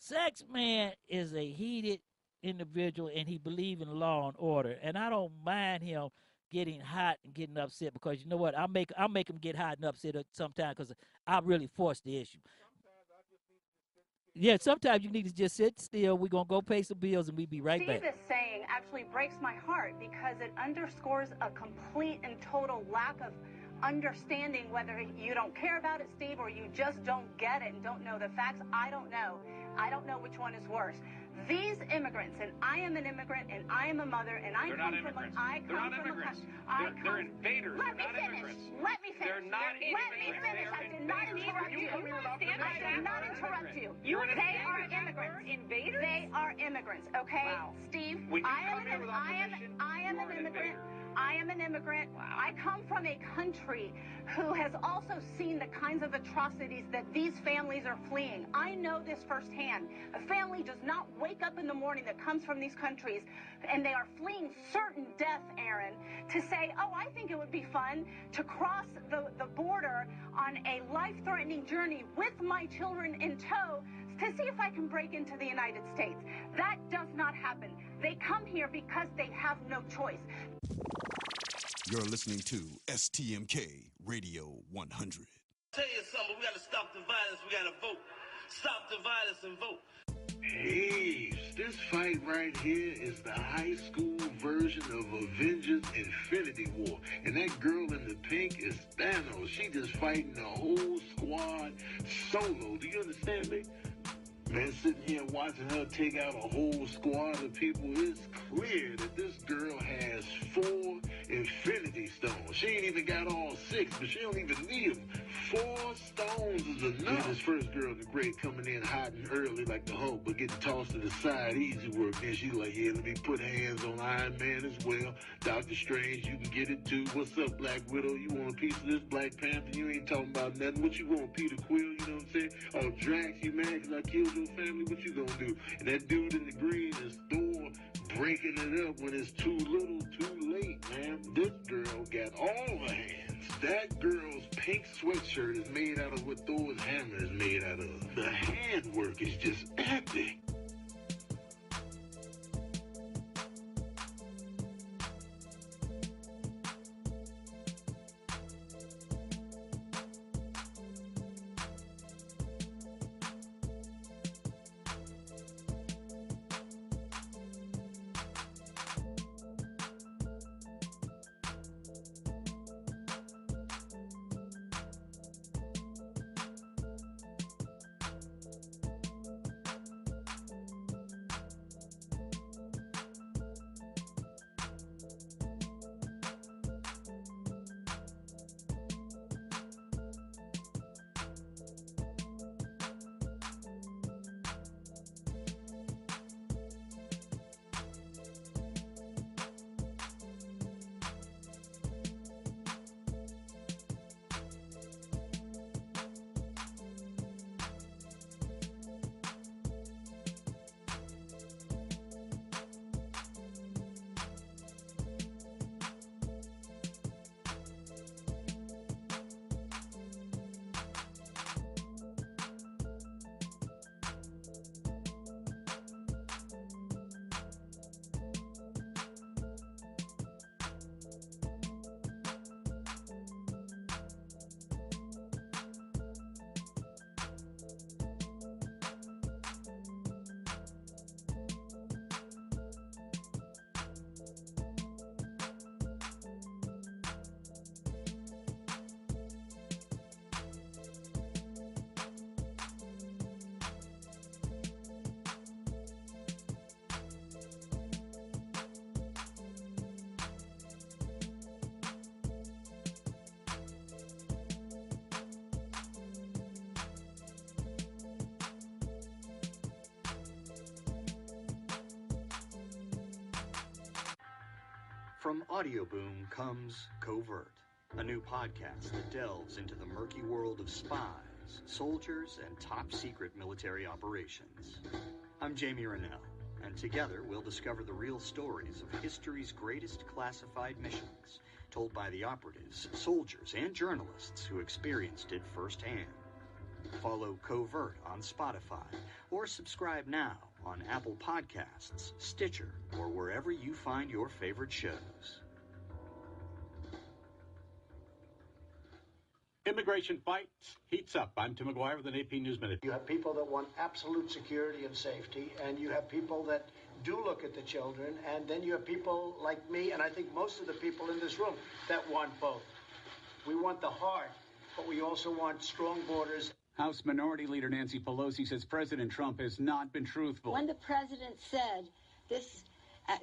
Saxman is a heated individual and he believes in law and order. And I don't mind him getting hot and getting upset because you know what? I'll make him get hot and upset sometimes because I really force the issue. Yeah, sometimes you need to just sit still. We're going to go pay some bills and we'll be right back. Steve is saying actually breaks my heart because it underscores a complete and total lack of understanding, whether you don't care about it, Steve, or you just don't get it and don't know the facts. I don't know. I don't know which one is worse. These immigrants, and I am an immigrant, and I am a mother, and I come from a country. They're invaders. Let me finish. Let me finish. They're not Let me finish. I did not interrupt you. I did not interrupt you. They are immigrants. Invaders? They are immigrants. Okay, Wow. Steve. When you I come here with opposition, am you are an an immigrant. invader. I am an immigrant. Wow. I come from a country who has also seen the kinds of atrocities that these families are fleeing. I know this firsthand. A family does not wake up in the morning that comes from these countries and they are fleeing certain death, Aaron, to say, oh, I think it would be fun to cross the border on a life-threatening journey with my children in tow to see if I can break into the United States. That does not happen. They come here because they have no choice. You're listening to STMK Radio 100. Tell you something, we got to stop the violence, we got to vote. Stop the violence and vote. Hey, this fight right here is the high school version of Avengers Infinity War. And that girl in the pink is Thanos. She just fighting the whole squad solo. Do you understand me? Man, sitting here watching her take out a whole squad of people, it's clear that this girl has 4 Infinity Stones. She ain't even got all 6, but she don't even need them. 4 stones is enough. Yeah, this first girl in the great coming in hot and early like the Hulk, but getting tossed to the side, easy work. Then she like, yeah, let me put hands on Iron Man as well. Doctor Strange, you can get it too. What's up, Black Widow? You want a piece of this, Black Panther? You ain't talking about nothing. What you want, Peter Quill? You know what I'm saying? Oh, Drax, you mad because I killed your family? What you gonna do? And that dude in the green is Thor breaking it up when it's too little, too late, man. This girl got all the hands. That girl's pink sweatshirt is made out of what Thor's hammer is made out of. The handwork is just epic. From Audioboom comes Covert, a new podcast that delves into the murky world of spies, soldiers, and top-secret military operations. I'm Jamie Rennell, and together we'll discover the real stories of history's greatest classified missions, told by the operatives, soldiers, and journalists who experienced it firsthand. Follow Covert on Spotify, or subscribe now on Apple Podcasts, Stitcher, or wherever you find your favorite shows. Immigration fight heats up. I'm Tim McGuire with an AP News Minute. You have people that want absolute security and safety, and you have people that do look at the children, and then you have people like me, and I think most of the people in this room, that want both. We want the heart, but we also want strong borders. House Minority Leader Nancy Pelosi says President Trump has not been truthful. When the president said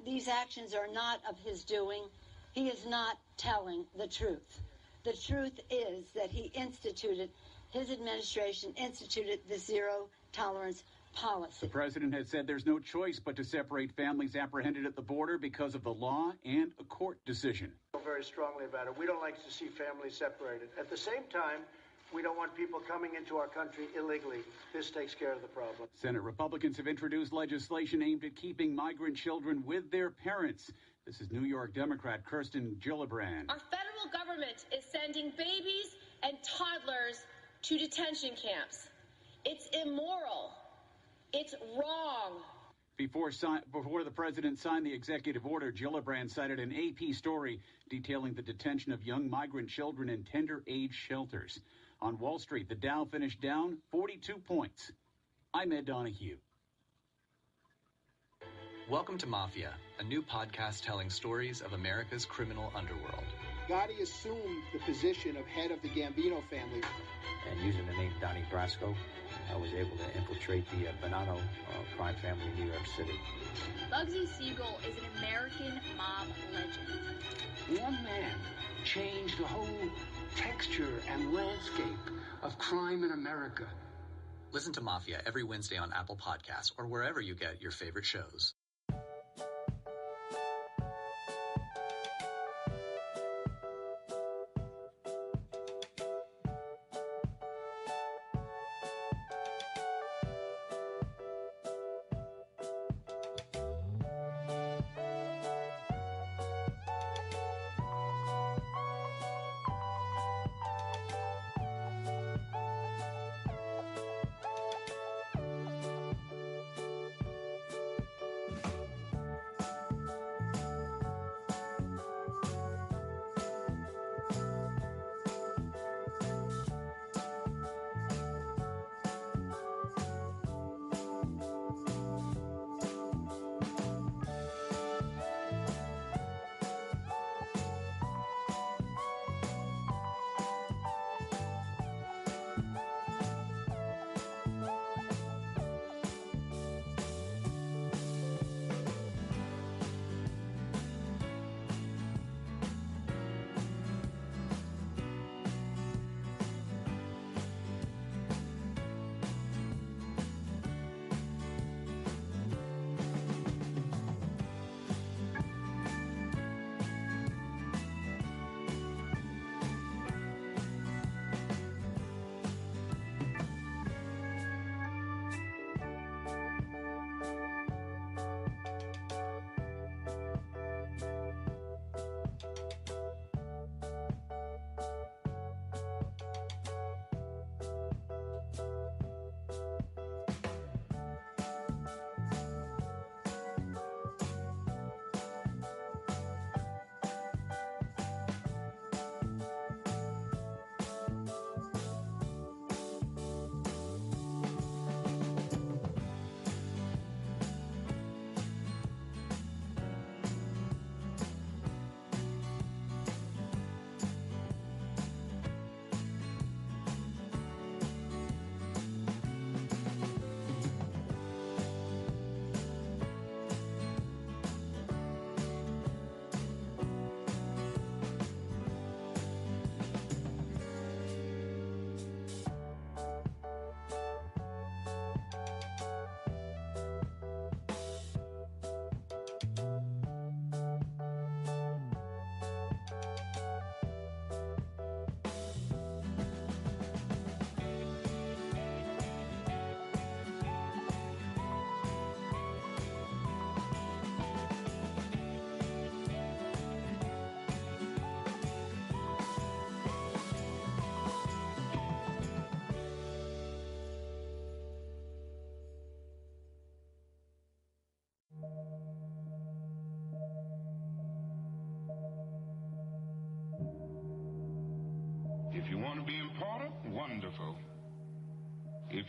these actions are not of his doing, he is not telling the truth. The truth is that his administration instituted the zero tolerance policy. The president has said there's no choice but to separate families apprehended at the border because of the law and a court decision. I feel very strongly about it. We don't like to see families separated. At the same time, we don't want people coming into our country illegally. This takes care of the problem. Senate Republicans have introduced legislation aimed at keeping migrant children with their parents. This is New York Democrat Kirsten Gillibrand. Our federal government is sending babies and toddlers to detention camps. It's immoral. It's wrong. Before the president signed the executive order, Gillibrand cited an AP story detailing the detention of young migrant children in tender-age shelters. On Wall Street, the Dow finished down 42 points. I'm Ed Donahue. Welcome to Mafia, a new podcast telling stories of America's criminal underworld. Gotti assumed the position of head of the Gambino family. And using the name Donnie Brasco, I was able to infiltrate the Bonanno crime family in New York City. Bugsy Siegel is an American mob legend. One man changed the whole texture and landscape of crime in America. Listen to Mafia every Wednesday on Apple Podcasts or wherever you get your favorite shows.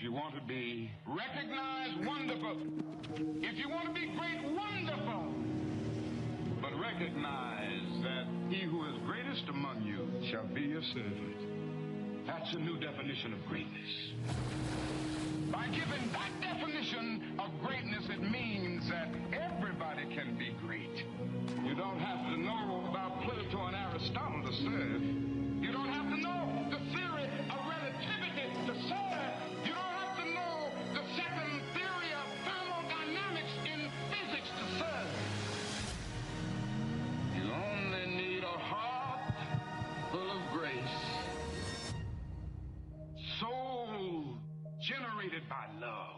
you want to be recognized, wonderful. If you want to be great, wonderful. But recognize that he who is greatest among you shall be your servant. That's a new definition of greatness. By giving that definition of greatness, it means that everybody can be great. You don't have to know about Plato and Aristotle to serve. You don't have to know the theory of relativity to serve. You don't have to know the second theory of thermodynamics in physics to serve. You only need a heart full of grace. Soul generated by love.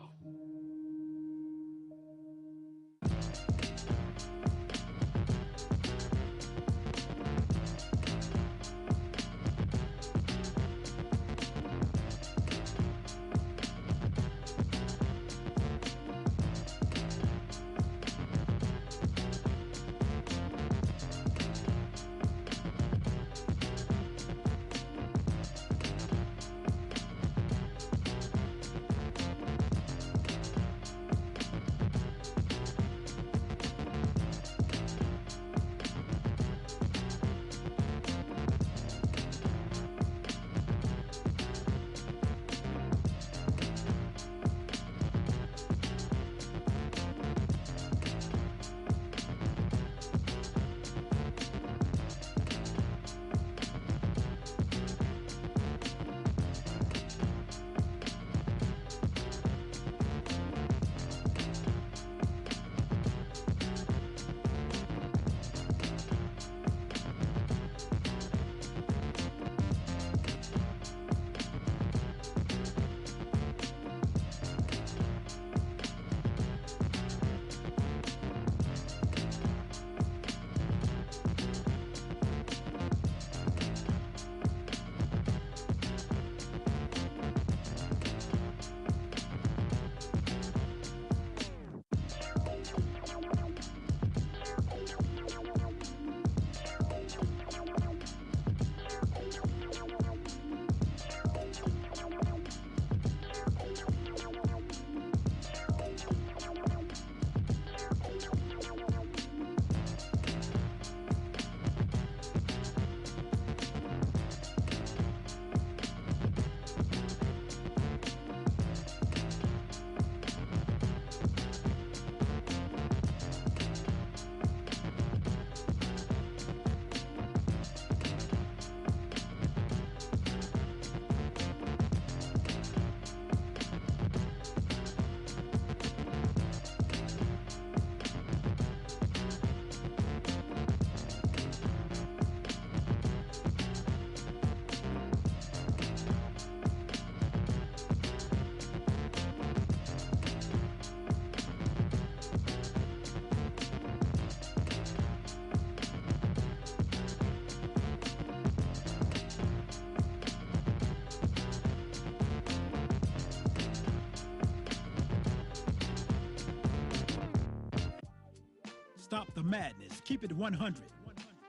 Stop the madness. Keep it 100.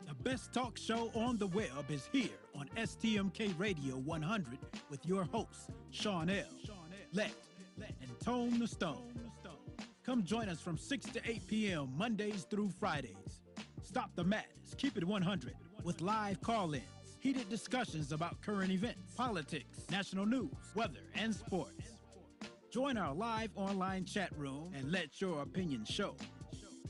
The best talk show on the web is here on STMK Radio 100 with your hosts, Shawn L, Let, and Tone the Stone. Come join us from 6 to 8 p.m. Mondays through Fridays. Stop the madness. Keep it 100 with live call-ins, heated discussions about current events, politics, national news, weather, and sports. Join our live online chat room and let your opinion show.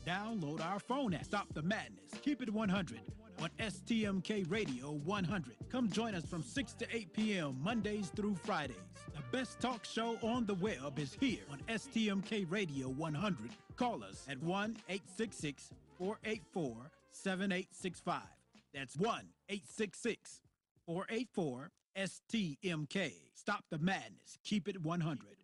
Download our phone app. Stop the madness. Keep it 100 on STMK Radio 100. Come join us from 6 to 8 p.m. Mondays through Fridays. The best talk show on the web is here on STMK Radio 100. Call us at 1-866-484-7865. That's 1-866-484-STMK. Stop the madness. Keep it 100.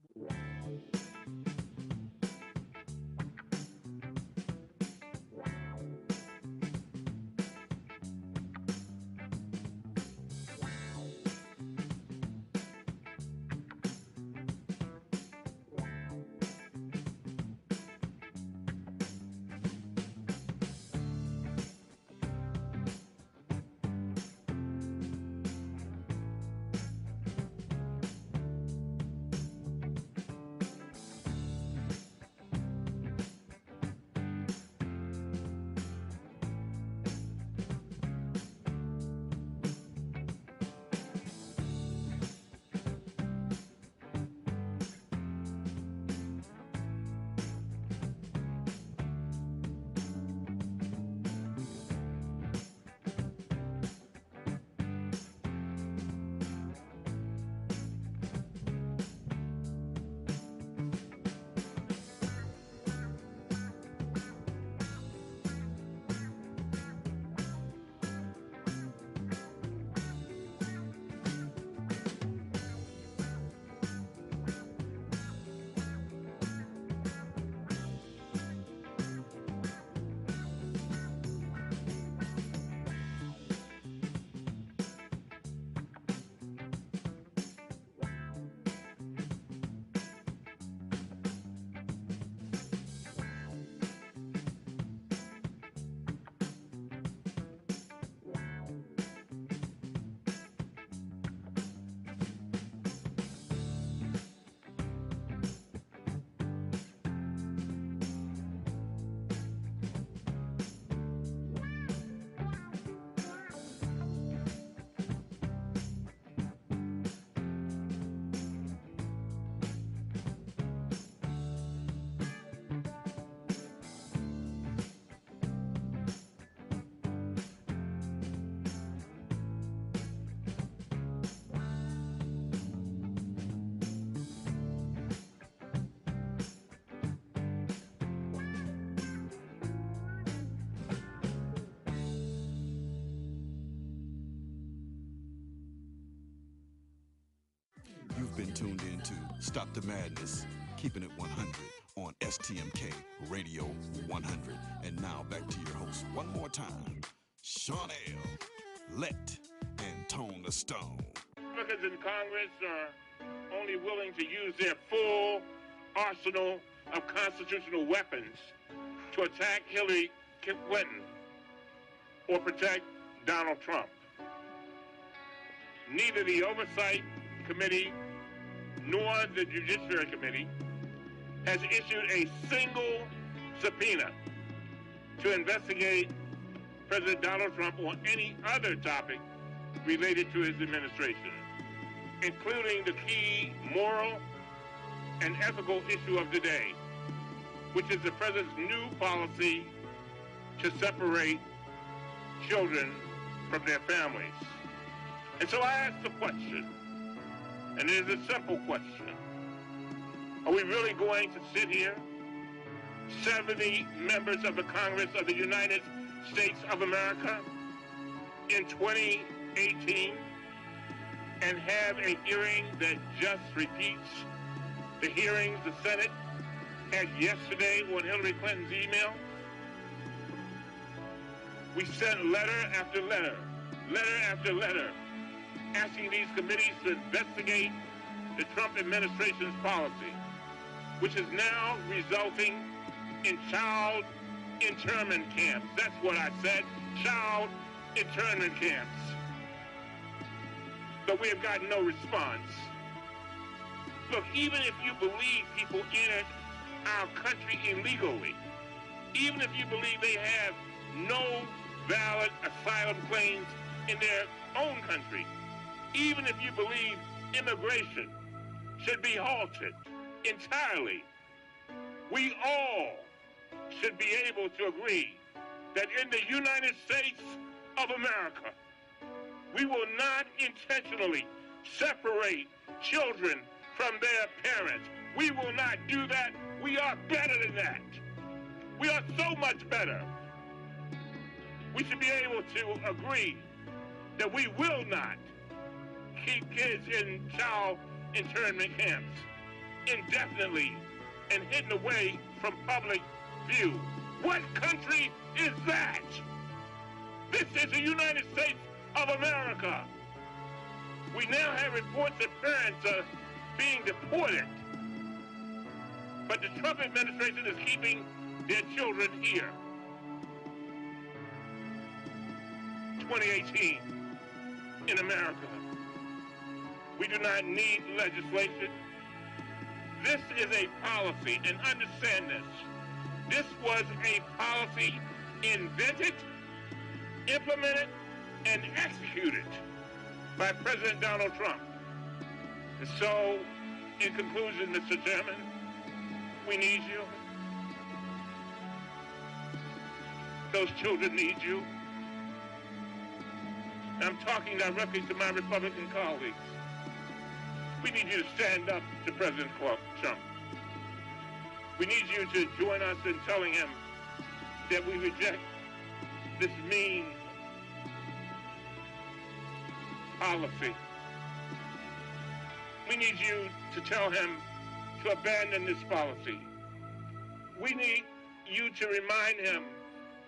You've been tuned in to Stop the Madness, keeping it 100 on STMK Radio 100. And now back to your host one more time, Shawn L, Let, and Tone the Stone. Republicans in Congress are only willing to use their full arsenal of constitutional weapons to attack Hillary Clinton or protect Donald Trump. Neither the Oversight Committee nor the Judiciary Committee has issued a single subpoena to investigate President Donald Trump on any other topic related to his administration, including the key moral and ethical issue of the day, which is the president's new policy to separate children from their families. And so I ask the question, and it is a simple question. Are we really going to sit here, 70 members of the Congress of the United States of America, in 2018, and have a hearing that just repeats the hearings the Senate had yesterday on Hillary Clinton's email? We sent letter after letter after letter, asking these committees to investigate the Trump administration's policy, which is now resulting in child internment camps. That's what I said, child internment camps. But we have gotten no response. Look, even if you believe people entered our country illegally, even if you believe they have no valid asylum claims in their own country, even if you believe immigration should be halted entirely, we all should be able to agree that in the United States of America, we will not intentionally separate children from their parents. We will not do that. We are better than that. We are so much better. We should be able to agree that we will not keep kids in child internment camps indefinitely and hidden away from public view. What country is that? This is the United States of America. We now have reports that parents are being deported, but the Trump administration is keeping their children here. 2018 in America. We do not need legislation. This is a policy, and understand this. This was a policy invented, implemented, and executed by President Donald Trump. And so, in conclusion, Mr. Chairman, we need you. Those children need you. I'm talking directly to my Republican colleagues. We need you to stand up to President Trump. We need you to join us in telling him that we reject this mean policy. We need you to tell him to abandon this policy. We need you to remind him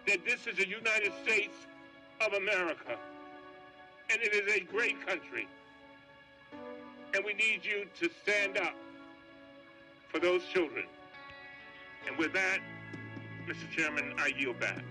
that this is the United States of America, and it is a great country. And we need you to stand up for those children. And with that, Mr. Chairman, I yield back.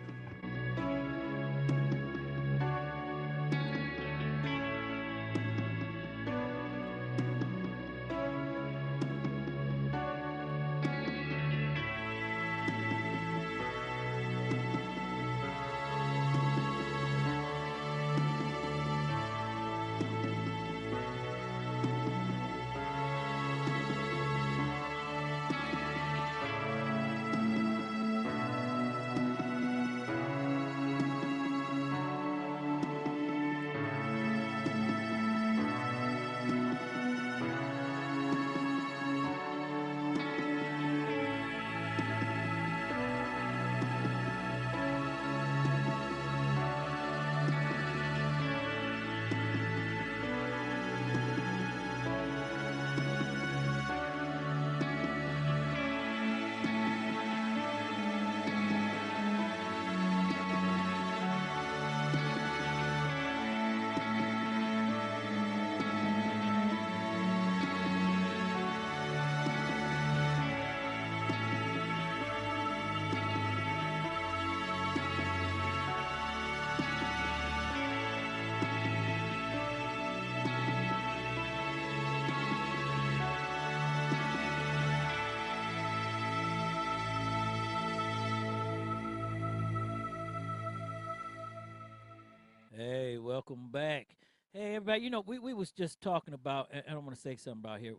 welcome back. Hey, everybody, we was just talking about, and I want to say something about here.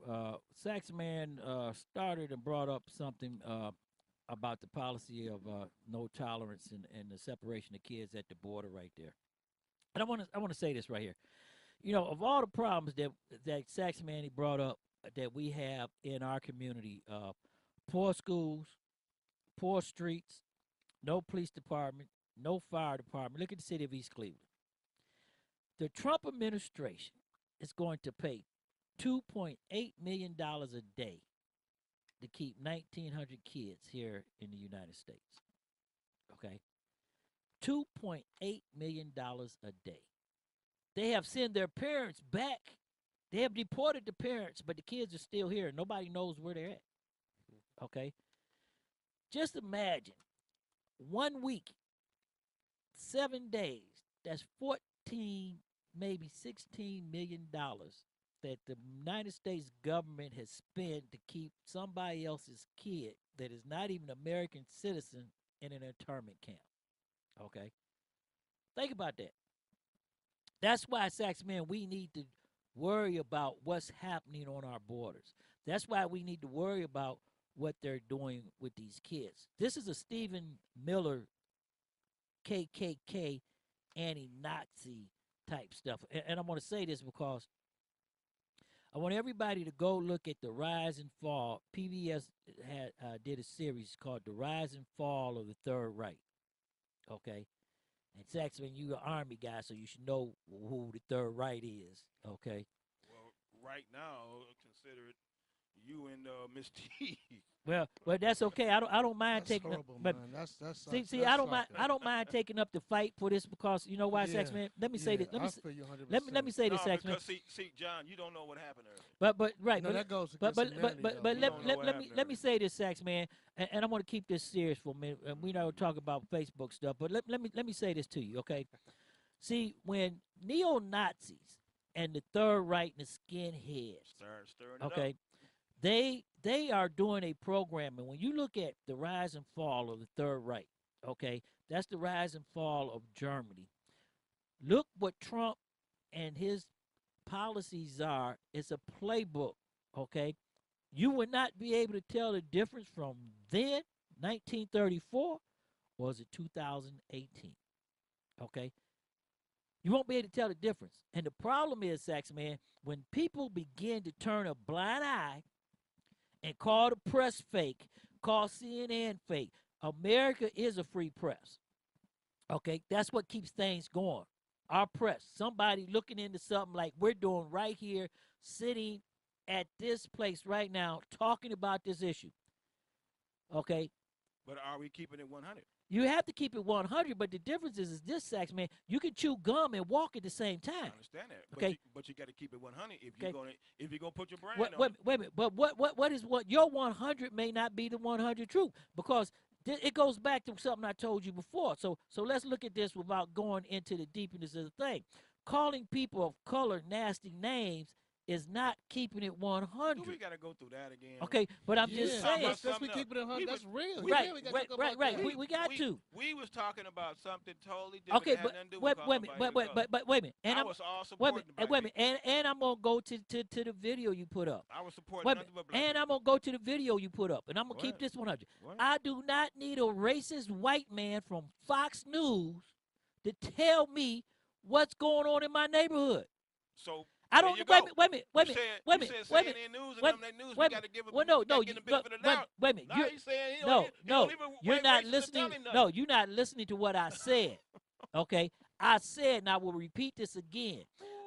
Saxman started and brought up something about the policy of no tolerance and the separation of kids at the border right there. And I want to say this right here. Of all the problems that Saxman he brought up that we have in our community, poor schools, poor streets, no police department, no fire department. Look at the city of East Cleveland. The Trump administration is going to pay $2.8 million a day to keep 1,900 kids here in the United States. Okay? $2.8 million a day. They have sent their parents back. They have deported the parents, but the kids are still here. Nobody knows where they're at. Okay? Just imagine 1 week, 7 days, that's 14, maybe $16 million that the United States government has spent to keep somebody else's kid that is not even an American citizen in an internment camp. Okay? Think about that. That's why, Saxman, we need to worry about what's happening on our borders. That's why we need to worry about what they're doing with these kids. This is a Stephen Miller KKK anti-Nazi type stuff. And I want to say this because I want everybody to go look at the rise and fall. PBS did a series called The Rise and Fall of the Third Reich. Okay? And Saxman, you're an Army guy, so you should know who the Third Reich is. Okay? Well, right now, consider it you and Miss T. Well, that's okay. I don't mind That's taking horrible, up. But man. That's see, that's I don't mind. like I don't mind taking up the fight for this because you know why, Yeah, Saxman. Let me say this. I feel you 100%. Let me say this, No, Saxman. because see, John, you don't know what happened earlier. But right. No, but that goes but against but humanity, but though. but We let don't know let, what let me happened let me say this, Saxman, and I want to keep this serious for a minute. And we don't talk about Facebook stuff, but let me say this to you, okay? See, when neo-Nazis and the Third Reich and the skinheads, Stirring it okay, up. they are doing a program, and when you look at the rise and fall of the Third Reich, okay, that's the rise and fall of Germany. Look what Trump and his policies are. It's a playbook, okay? You would not be able to tell the difference from then, 1934, or is it 2018, okay? You won't be able to tell the difference. And the problem is, Saxman, when people begin to turn a blind eye and call the press fake, call CNN fake, America is a free press. Okay, that's what keeps things going. Our press, somebody looking into something like we're doing right here, sitting at this place right now, talking about this issue. Okay, But are we keeping it 100? you have to keep it 100, but the difference is this, Saxman, you can chew gum and walk at the same I time. understand that. Okay. But you got to keep it 100 if Okay. you're gonna put your brand Wait, on wait, it. wait a minute. But what is what your 100 may not be the 100 truth because it goes back to something I told you before. So let's look at this without going into the deepness of the thing. Calling people of color nasty names is not keeping it 100. We got to go through that again. Okay, but I'm just saying. That's we keep it 100. That's real. Right, Yeah, we gotta right, talk right, about right. that. We got to. We was talking about something totally different. Okay, that but had nothing to do wait, with wait a minute, wait a minute. And I I'm, was all wait a supporting minute, black wait a minute, and I'm gonna go to the video you put up. I was supporting Wait a nothing minute, but black and I'm gonna go to the video you put up, and I'm gonna keep this 100. I do not need a racist white man from Fox News to tell me what's going on in my neighborhood. So I don't. Wait a minute. You said CNN News and them that news. We got to give them. No, get the benefit of the doubt. wait a minute. Now he's saying you're not listening. No, you're not listening to what I said. Okay, I said, and I will repeat this again.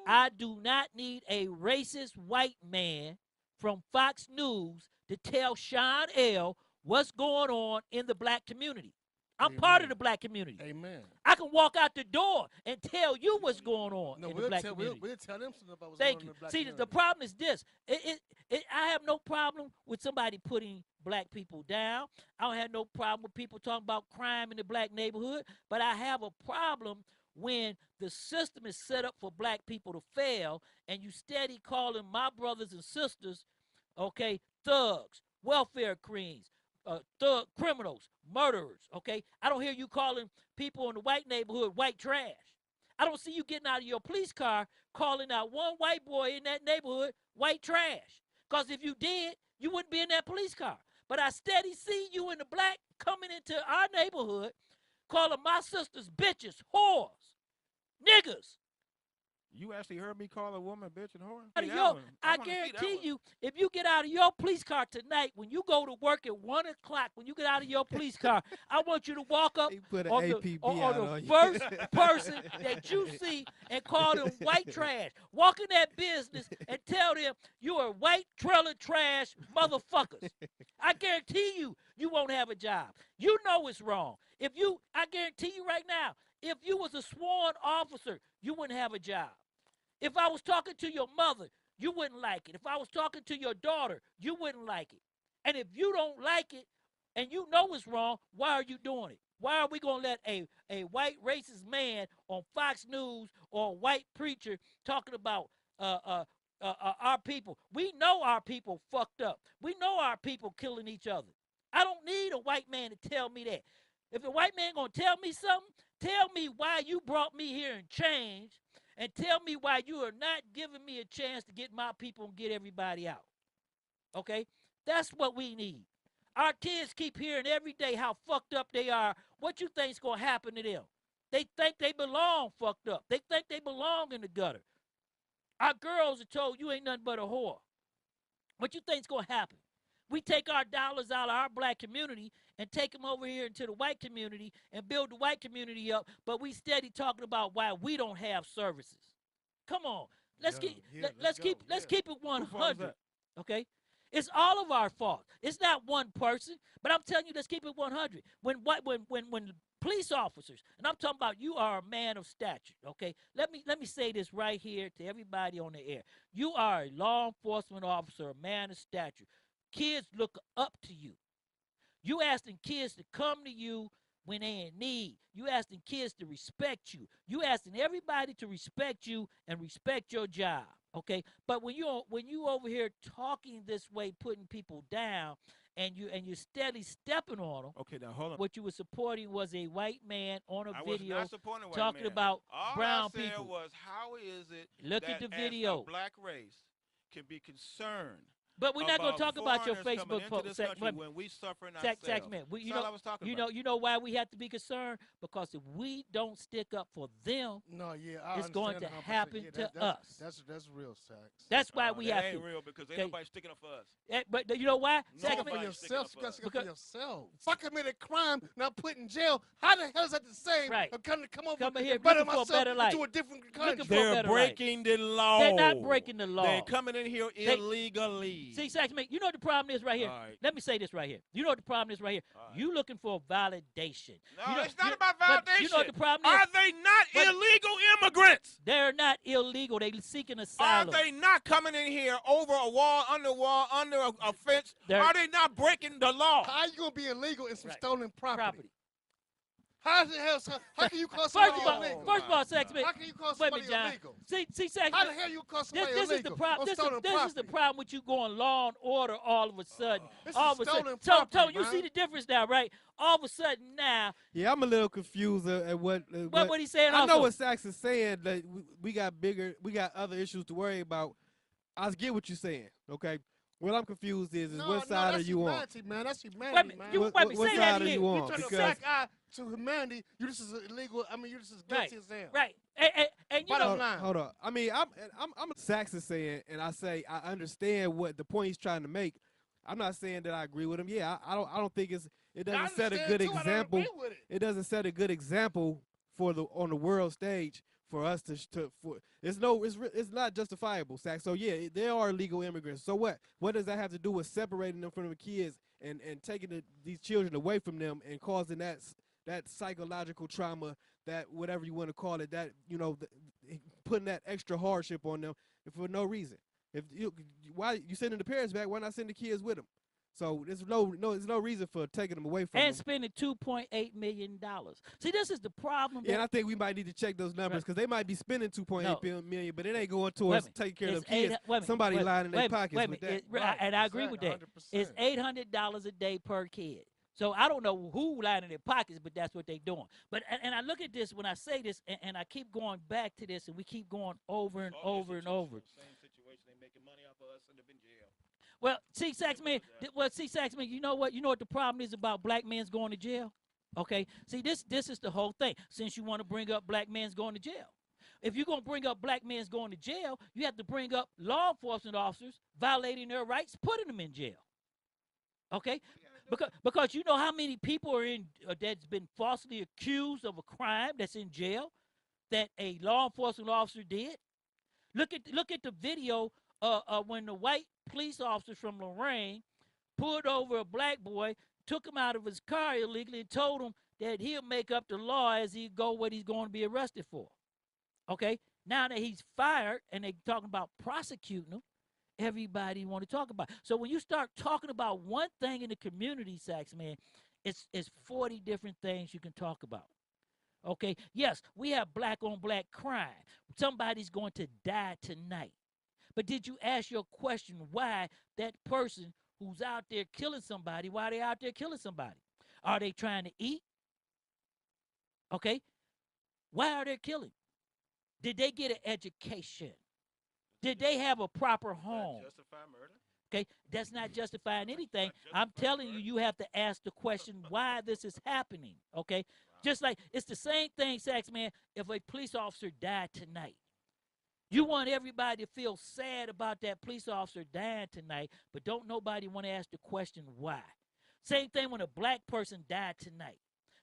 I do not need a racist white man from Fox News to tell Shawn L what's going on in the black community. I'm part of the black community. Amen. I can walk out the door and tell you what's going on in the black community. We'll tell them something about what's Thank going on you. in the black See, community. the problem is this. I have no problem with somebody putting black people down. I don't have no problem with people talking about crime in the black neighborhood. But I have a problem when the system is set up for black people to fail and you steady calling my brothers and sisters, okay, thugs, welfare queens, thug criminals, murderers, okay? I don't hear you calling people in the white neighborhood white trash. I don't see you getting out of your police car calling out one white boy in that neighborhood white trash. Because if you did, you wouldn't be in that police car. But I steady see you in the black coming into our neighborhood calling my sisters bitches, whores, niggas. You actually heard me call a woman bitch and whore? I guarantee you, if you get out of your police car tonight, when you go to work at 1 o'clock, when you get out of your police car, I want you to walk up on the first person that you see and call them white trash. Walk in that business and tell them you are white trailer trash motherfuckers. I guarantee you, you won't have a job. You know it's wrong. I guarantee you right now, if you was a sworn officer, you wouldn't have a job. If I was talking to your mother, you wouldn't like it. If I was talking to your daughter, you wouldn't like it. And if you don't like it and you know it's wrong, why are you doing it? Why are we going to let a white racist man on Fox News or a white preacher talking about our people? We know our people fucked up. We know our people killing each other. I don't need a white man to tell me that. If a white man going to tell me something, tell me why you brought me here and changed, and tell me why you are not giving me a chance to get my people and get everybody out. Okay? That's what we need. Our kids keep hearing every day how fucked up they are. What you think's going to happen to them? They think they belong fucked up. They think they belong in the gutter. Our girls are told you ain't nothing but a whore. What you think's going to happen? We take our dollars out of our black community and take them over here into the white community and build the white community up, but we steady talking about why we don't have services. Come on. Let's keep it 100. Okay? It's all of our fault. It's not one person, but I'm telling you, let's keep it 100. When police officers, and I'm talking about you are a man of stature, okay? Let me say this right here to everybody on the air. You are a law enforcement officer, a man of stature. Kids look up to you. You asking kids to come to you when they're in need. You asking kids to respect you. You asking everybody to respect you and respect your job, okay? But when you over here talking this way, putting people down, and you're steadily stepping on them. Okay, now hold on. What you were supporting was a white man on a video was not supporting a white talking man. about All brown I said people. Was how is it Look that at the video. As a black race can be concerned? But we're not going to talk about your Facebook post. When we suffering ourselves. Saxman, you know why we have to be concerned? Because if we don't stick up for them, it's going to happen to us. That's real, Sax. That's why we have to. That ain't real because ain't nobody sticking up for us. But you know why? Stick up for yourself. You got to stick up for yourself. If I committed a crime, now put in jail, how the hell is that the same? Right. I'm come over here, and better myself to a different country. They're breaking the law. They're not breaking the law. They're coming in here illegally. See, Saxman, you know what the problem is right here? Right. Let me say this right here. You know what the problem is right here? Right. You looking for validation. No, it's not about validation. You know what the problem is? Are they not illegal immigrants? They're not illegal. They're seeking asylum. Are they not coming in here over a wall, under a fence? Are they not breaking the law? How are you going to be illegal in some stolen property? How can you call somebody illegal? First of all, Saxman. How can you call somebody illegal? See, Saxman. How the hell you call somebody illegal? This is the problem with you going law and order all of a sudden. All of a sudden. Tone, you see the difference now, right? All of a sudden now. Yeah, I'm a little confused at what he's saying. I know what Sax is saying. That we got other issues to worry about. I get what you're saying. Okay. What I'm confused is what side are you on? Man, that's humanity, man. What side are you on? You turn a black eye to humanity. You just as illegal. I mean, you're just as guilty as them. Right. And you bottom line. Hold on. I mean, I'm Saxon saying, and I say I understand what the point he's trying to make. I'm not saying that I agree with him. Yeah, I don't think it doesn't set a good example. It doesn't set a good example on the world stage. For us it's not justifiable, Sax. So yeah, there are illegal immigrants. So what? What does that have to do with separating them from the kids and taking these children away from them and causing that psychological trauma, that whatever you want to call it, that putting that extra hardship on them for no reason? Why you sending the parents back? Why not send the kids with them? So there's no reason for taking them away from and them. Spending $2.8 million. See, this is the problem. Yeah, and I think we might need to check those numbers because they might be spending $2.8 million, but it ain't going towards taking care of them kids. Somebody lying in their pockets with that. And I agree with that. It's $800 a day per kid. So I don't know who lining their pockets, but that's what they're doing. But and I look at this when I say this, and I keep going back to this, and we keep going over and over and over. Same situation. They making money off of us and they've been jail. Well, see, Saxman, you know what? You know what the problem is about black men's going to jail? Okay. See, this is the whole thing. Since you want to bring up black men's going to jail. If you're going to bring up black men's going to jail, you have to bring up law enforcement officers violating their rights, putting them in jail. Okay? Because you know how many people are in that's been falsely accused of a crime that's in jail that a law enforcement officer did? Look at the video when the white police officers from Lorraine pulled over a black boy, took him out of his car illegally, and told him that he'll make up the law as he go what he's going to be arrested for. Okay? Now that he's fired and they're talking about prosecuting him, everybody want to talk about it. So when you start talking about one thing in the community, Saxman, it's 40 different things you can talk about. Okay? Yes, we have black on black crime. Somebody's going to die tonight. But did you ask your question why that person who's out there killing somebody, why are they out there killing somebody? Are they trying to eat? Okay? Why are they killing? Did they get an education? Did they have a proper home? Justify murder? Okay, that's not justifying anything. I'm telling you, you have to ask the question why this is happening. Okay, just like it's the same thing, Saxman. If a police officer died tonight, you want everybody to feel sad about that police officer dying tonight, but don't nobody want to ask the question why. Same thing when a black person died tonight.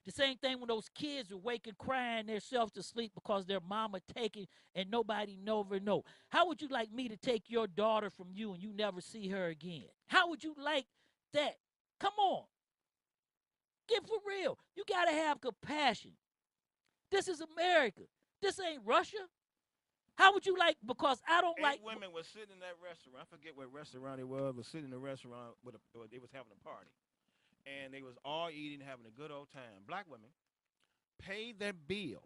The same thing when those kids are waking, crying themselves to sleep because their mama taken and nobody never know. How would you like me to take your daughter from you and you never see her again? How would you like that? Come on. Get for real. You got to have compassion. This is America. This ain't Russia. How would you like, because I don't like. Women were sitting in that restaurant. I forget what restaurant it was, but sitting in the restaurant they was having a party. And they was all eating, having a good old time. Black women paid their bill.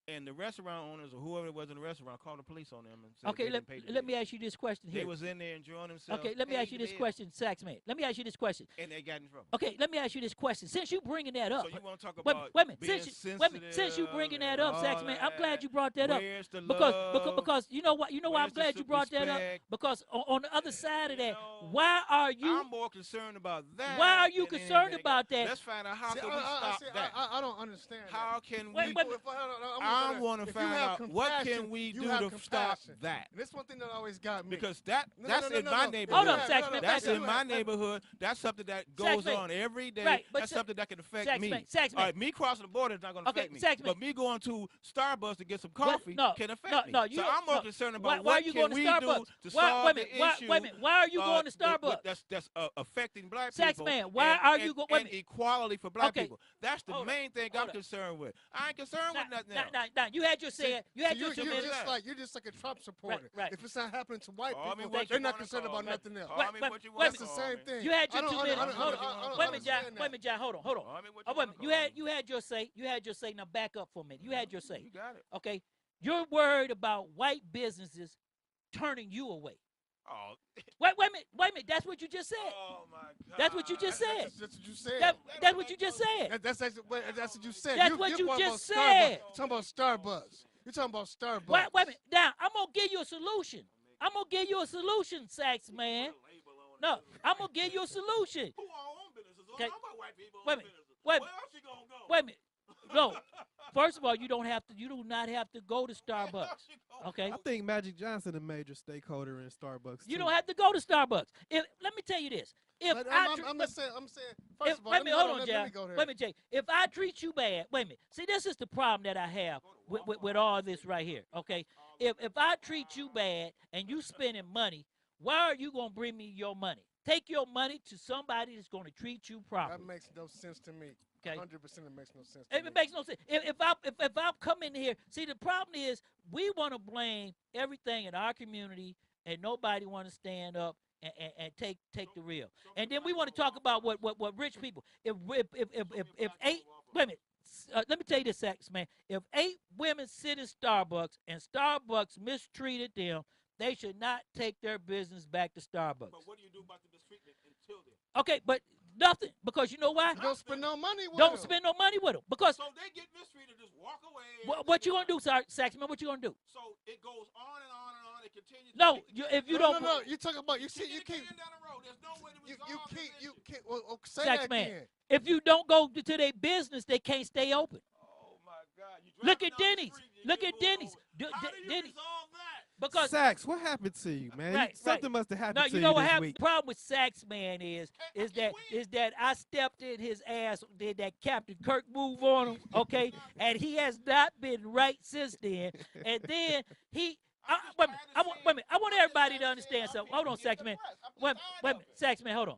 And the restaurant owners or whoever it was in the restaurant called the police on them and said okay, let me ask you this question here. They was in there enjoying themselves. Okay, let me ask you this question, Saxman. Let me ask you this question. And they got in trouble. Okay, let me ask you this question. Since you bringing that up. So you want to talk about wait a minute. being Since you bringing that up, Saxman, I'm glad you brought that up. Where's the because you know what? You know why I'm glad you brought that up? Because on the other side of that, why are you? I'm more concerned about that. Why are you concerned about that? Let's find out how can we stop that. I don't understand. How can we? I want to find out what can we do to stop that. And this one thing that always got me. Because that's in my neighborhood. Hold on, Saxman. That's in my neighborhood. That's something that goes on every day. Right, that's something that can affect me. Saxman. All right, me crossing the border is not going to affect me. But me going to Starbucks to get some coffee can affect me. So I'm more concerned about what can we do to solve the issue. Wait a minute. Why are you going to Starbucks? That's affecting black people. Saxman, why are you going? And equality for black people. That's the main thing I'm concerned with. I ain't concerned with nothing else. Now, you had your say. You had your you're just like a Trump supporter. Right. If it's not happening to white people, they're they're not concerned about nothing else. That's the same thing. You had your 2 minutes. Wait a minute, John. Hold on. Wait a minute. You had your say. Now back up for a minute. You had your say. You got it. Okay. You're worried about white businesses turning you away. Oh. Wait a minute. That's what you just said. Oh my God. That's what you just said. That's what you said. That's what you just said. That's what you said. That's what you just said. You're talking about Starbucks. You're talking about Starbucks. Wait a minute. Now, I'm going to give you a solution. Saxman. No, I'm going to give you a solution. Who own businesses? Okay. I'm about white people. Wait a minute. Where else you going to go? Wait a minute. No. First of all, you do not have to go to Starbucks. Okay? I think Magic Johnson a major stakeholder in Starbucks. You don't have to go to Starbucks. Let me tell you this. I'm saying. First of all, wait a minute, hold on, Jay. Wait a minute, Jay. If I treat you bad, wait a minute. See, this is the problem that I have with all this right here. Okay? If I treat you bad and you spending money, why are you gonna bring me your money? Take your money to somebody that's gonna treat you properly. That makes no sense to me. Okay. 100% it makes no sense. It makes no sense. If I come in here, see, the problem is we want to blame everything in our community, and nobody want to stand up and take the real. And then we want to talk about what rich people. If 8, wait a minute. Let me tell you this, Saxman. If 8 women sit in Starbucks and Starbucks mistreated them, they should not take their business back to Starbucks. But what do you do about the mistreatment until then? Okay, but Nothing. Because you know why? Don't spend no money with Don't them. spend no money with them. Because So they get mistreated, just walk away. what you gonna do, Saxman? What you gonna do? So it goes on and on and on. It continues. No, if you don't. No. You talking about you see you can't. Down the road. There's no way to resolve You can't. Well, say that Saxman, again. if you don't go to their business, they can't stay open. Oh my God! Look at Denny's. Look at Denny's. Denny's. Because Sax, what happened to you, man? Something must have happened to you you know what this happened? week. The problem with Saxman is that I stepped in his ass, did that Captain Kirk move on him, okay? And he has not been right since then. And then wait a minute. I want everybody to understand something. Hold on, Saxman. Wait a minute, Saxman, hold on.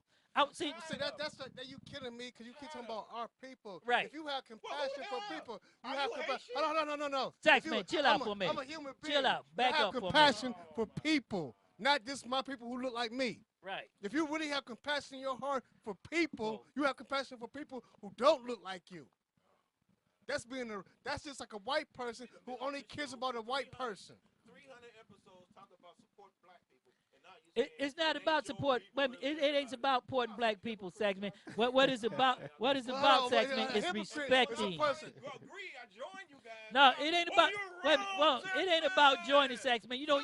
See, that's you kidding me because you keep talking about our people. Right. If you have compassion for people, you have compassion. No. Saxman, chill out for a minute. I'm a human being. Chill out. Back you up have for a minute. compassion for people, not just my people who look like me. Right. If you really have compassion in your heart for people, you have compassion for people who don't look like you. That's just like a white person who only cares about a white person. 300 episodes talk about support black people. It's not about support. It ain't about supporting black people, Saxman. What is about? What is about, Saxman? Is respecting. No, it ain't about. It ain't about joining, Saxman. You know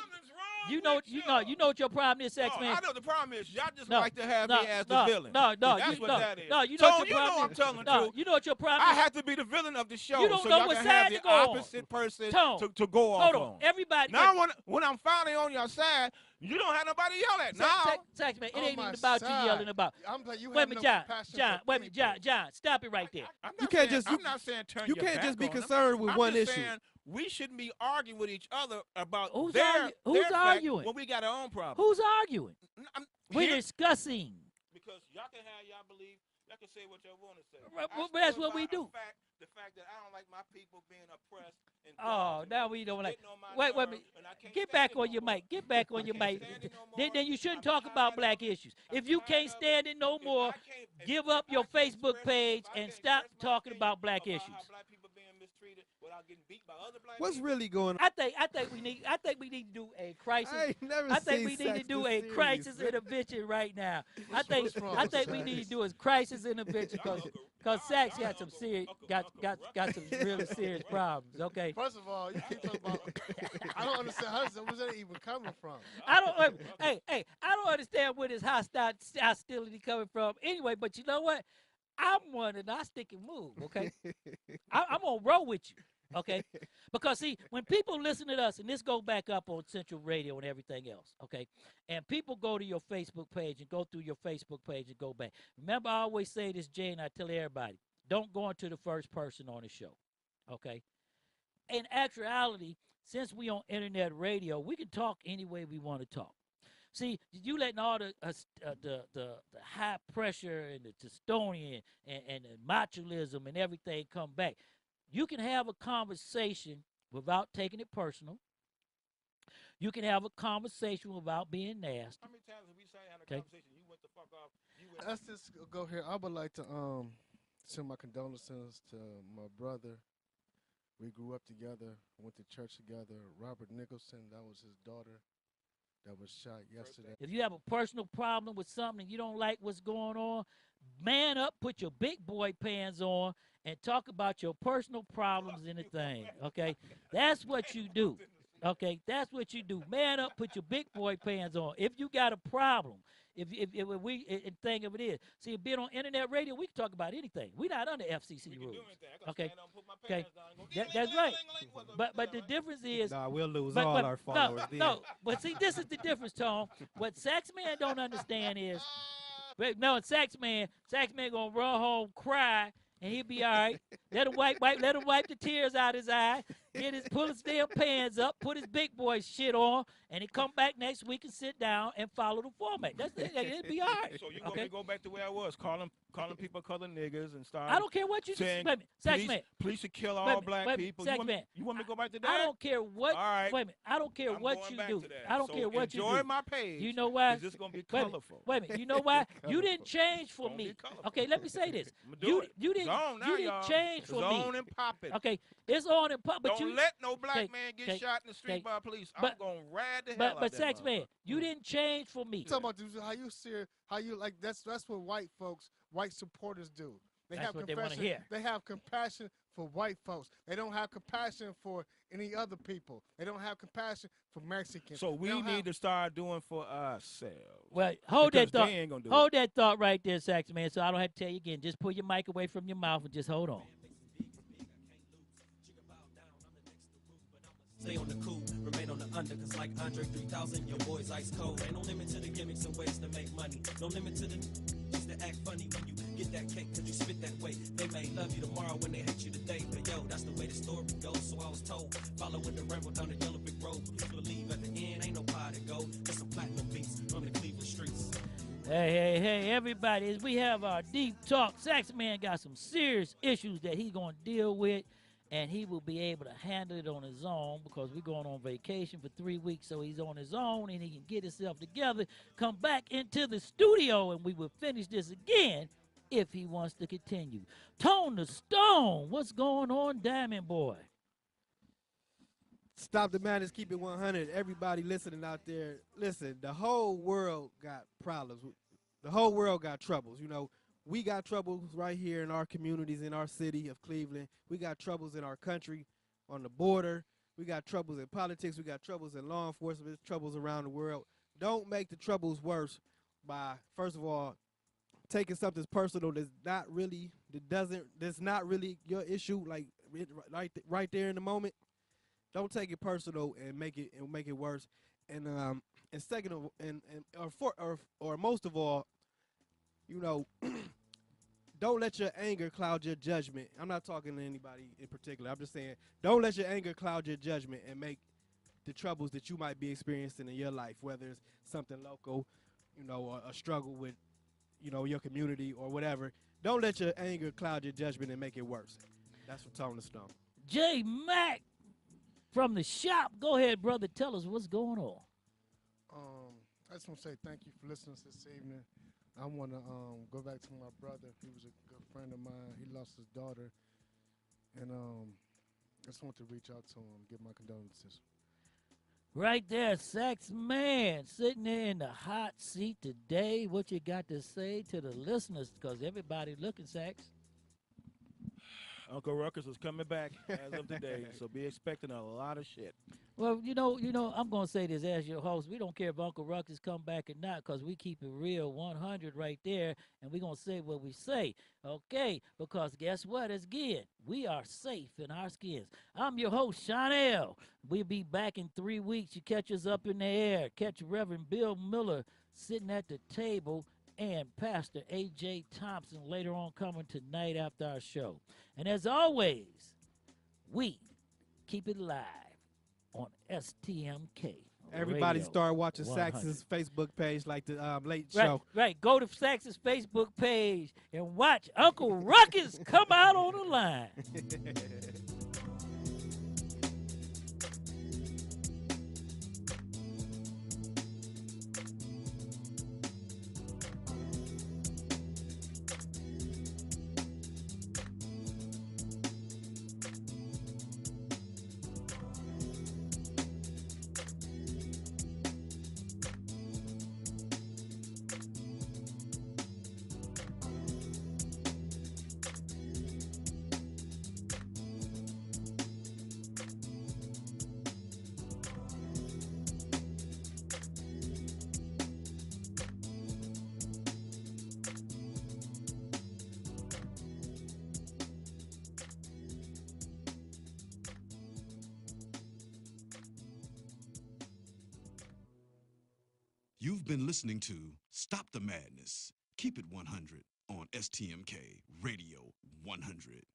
what your problem is, Saxman. I know the problem is y'all just like to have me as the villain. That's what that is. No, you know what your problem is. I'm telling the truth. You know what your problem I is. have to be the villain of the show. You don't so know y'all what can side have to the go on. opposite person Tone, to go off hold on. Everybody. Now when I'm finally on your side, you don't have nobody to yell at. Now, Saxman, it ain't even about you yelling about. Wait a minute, John. Wait a minute, John. Stop it right there. I'm not saying turn You your can't back just be on them. concerned with I'm one just issue. saying we shouldn't be arguing with each other about Who's their arguing? when we got our own problem. Who's arguing? We're discussing. Because y'all can have y'all believe, y'all can say what y'all want to say. Well, that's what we do. The fact that I don't like my people being oppressed. And now we don't like. Wait. Get back on your mic. Get back on your mic. Then you shouldn't talk about black issues. If you can't stand it no more, give up your Facebook page and stop talking about black issues. What's really going on? I think we need to do a crisis. I think we need to do a crisis intervention right now. I think we need to do a crisis intervention because Sax got some serious got some really serious problems. Okay. First of all, you keep talking about. I don't understand where's that even coming from. I don't understand where this hostility coming from. Anyway, but you know what? I'm one and I stick and move. Okay. I'm gonna roll with you. Okay, because see, when people listen to us, and this go back up on Central Radio and everything else, okay, and people go to your Facebook page and go through your Facebook page and go back. Remember, I always say this, Jay, and I tell everybody, don't go into the first person on the show, okay? In actuality, since we on internet radio, we can talk any way we want to talk. See, you letting all the high pressure and the testosterone and the machoism and everything come back. You can have a conversation without taking it personal. You can have a conversation without being nasty. How many times have we had a conversation? You went the fuck off. Let's just go here. I would like to send my condolences to my brother. We grew up together, went to church together. Robert Nicholson, that was his daughter, that was shot yesterday. If you have a personal problem with something and you don't like what's going on, man up, put your big boy pants on, and talk about your personal problems and the thing, okay? That's what you do, okay? That's what you do. Man up, put your big boy pants on. If you got a problem, if thing of it is. See, being on internet radio, we can talk about anything. We're not under FCC rules, okay? Okay, that's right. But the difference is. Nah, we'll lose all our followers. No, but see, this is the difference, Tom. What Saxman don't understand is, Saxman gonna run home, cry, and he'll be all right. Let him wipe the tears out his eye. Pull his damn pants up, put his big boy shit on, and he come back next week and sit down and follow the format. It'll be all right. So you want me to go back to where I was, calling people color niggas and start. I don't care what you saying. Saxman, police should kill all black people. You want me to go back to that? I don't care what. All right. Wait a minute. I don't care what you do. I don't care what you do. Enjoy my page. You know why? It's gonna be colorful. Wait a minute. You know why? You didn't change for me. Okay, let me say this. You didn't change for me. It's on and popping. Okay, it's on and popping. Don't let no black man get shot in the street by police. I'm gonna ride the hell out of that. Saxman, you didn't change for me. Talking about how you like that's what white folks white supporters do. They That's have what they compassion. want to hear. They have compassion for white folks. They don't have compassion for any other people. They don't have compassion for Mexicans. So we need to start doing for ourselves. Well, hold that thought. They ain't gonna do hold that thought right there, Saxman. So I don't have to tell you again. Just pull your mic away from your mouth and just hold on. Stay on the cool, remain on the under, cause like Andre 3000, your boy's ice cold. Ain't no limit to the gimmicks and ways to make money. No limit to the just to act funny when you get that cake, cause you spit that way. They may love you tomorrow when they hate you today. But yo, that's the way the story goes, so I was told. Following the ramble down the yellow brick road. Please believe at the end, ain't no pie to go. Just some platinum beats from the Cleveland streets. Hey, everybody, as we have our deep talk, Saxman got some serious issues that he's going to deal with, and he will be able to handle it on his own because we're going on vacation for 3 weeks, so he's on his own, and he can get himself together, come back into the studio, and we will finish this again if he wants to continue. Tone the Stone, what's going on, Diamond Boy? Stop the madness, keep it 100. Everybody listening out there, listen, the whole world got problems. The whole world got troubles. You know, we got troubles right here in our communities, in our city of Cleveland. We got troubles in our country, on the border. We got troubles in politics. We got troubles in law enforcement, troubles around the world. Don't make the troubles worse by, first of all, taking something personal that's not really your issue, like right there in the moment. Don't take it personal and make it worse. And second of or most of all, you know, don't let your anger cloud your judgment. I'm not talking to anybody in particular. I'm just saying, don't let your anger cloud your judgment and make the troubles that you might be experiencing in your life, whether it's something local, you know, or a struggle with, you know, your community or whatever. Don't let your anger cloud your judgment and make it worse. That's from Tone the Stone. J Mac from the shop. Go ahead, brother. Tell us what's going on. I just want to say thank you for listening this evening. I want to go back to my brother. He was a good friend of mine. He lost his daughter. And I just want to reach out to him, give my condolences. Right there, Saxman, sitting there in the hot seat today. What you got to say to the listeners? Because everybody looking, Sax. Uncle Ruckus is coming back as of today, so be expecting a lot of shit. Well, you know, I'm going to say this as your host. We don't care if Uncle Ruckus come back or not because we keep it real 100 right there, and we're going to say what we say, okay? Because guess what? Again, we are safe in our skins. I'm your host, Shawn L. We'll be back in 3 weeks. You catch us up in the air. Catch Reverend Bill Miller sitting at the table and Pastor A.J. Thompson later on coming tonight after our show. And as always, we keep it live on STMK. Everybody Radio start watching 100. Sax's Facebook page like the late Right, show. right. Go to Sax's Facebook page and watch Uncle Ruckus come out on the line. You've been listening to Stop the Madness, Keep It 100 on STMK Radio 100.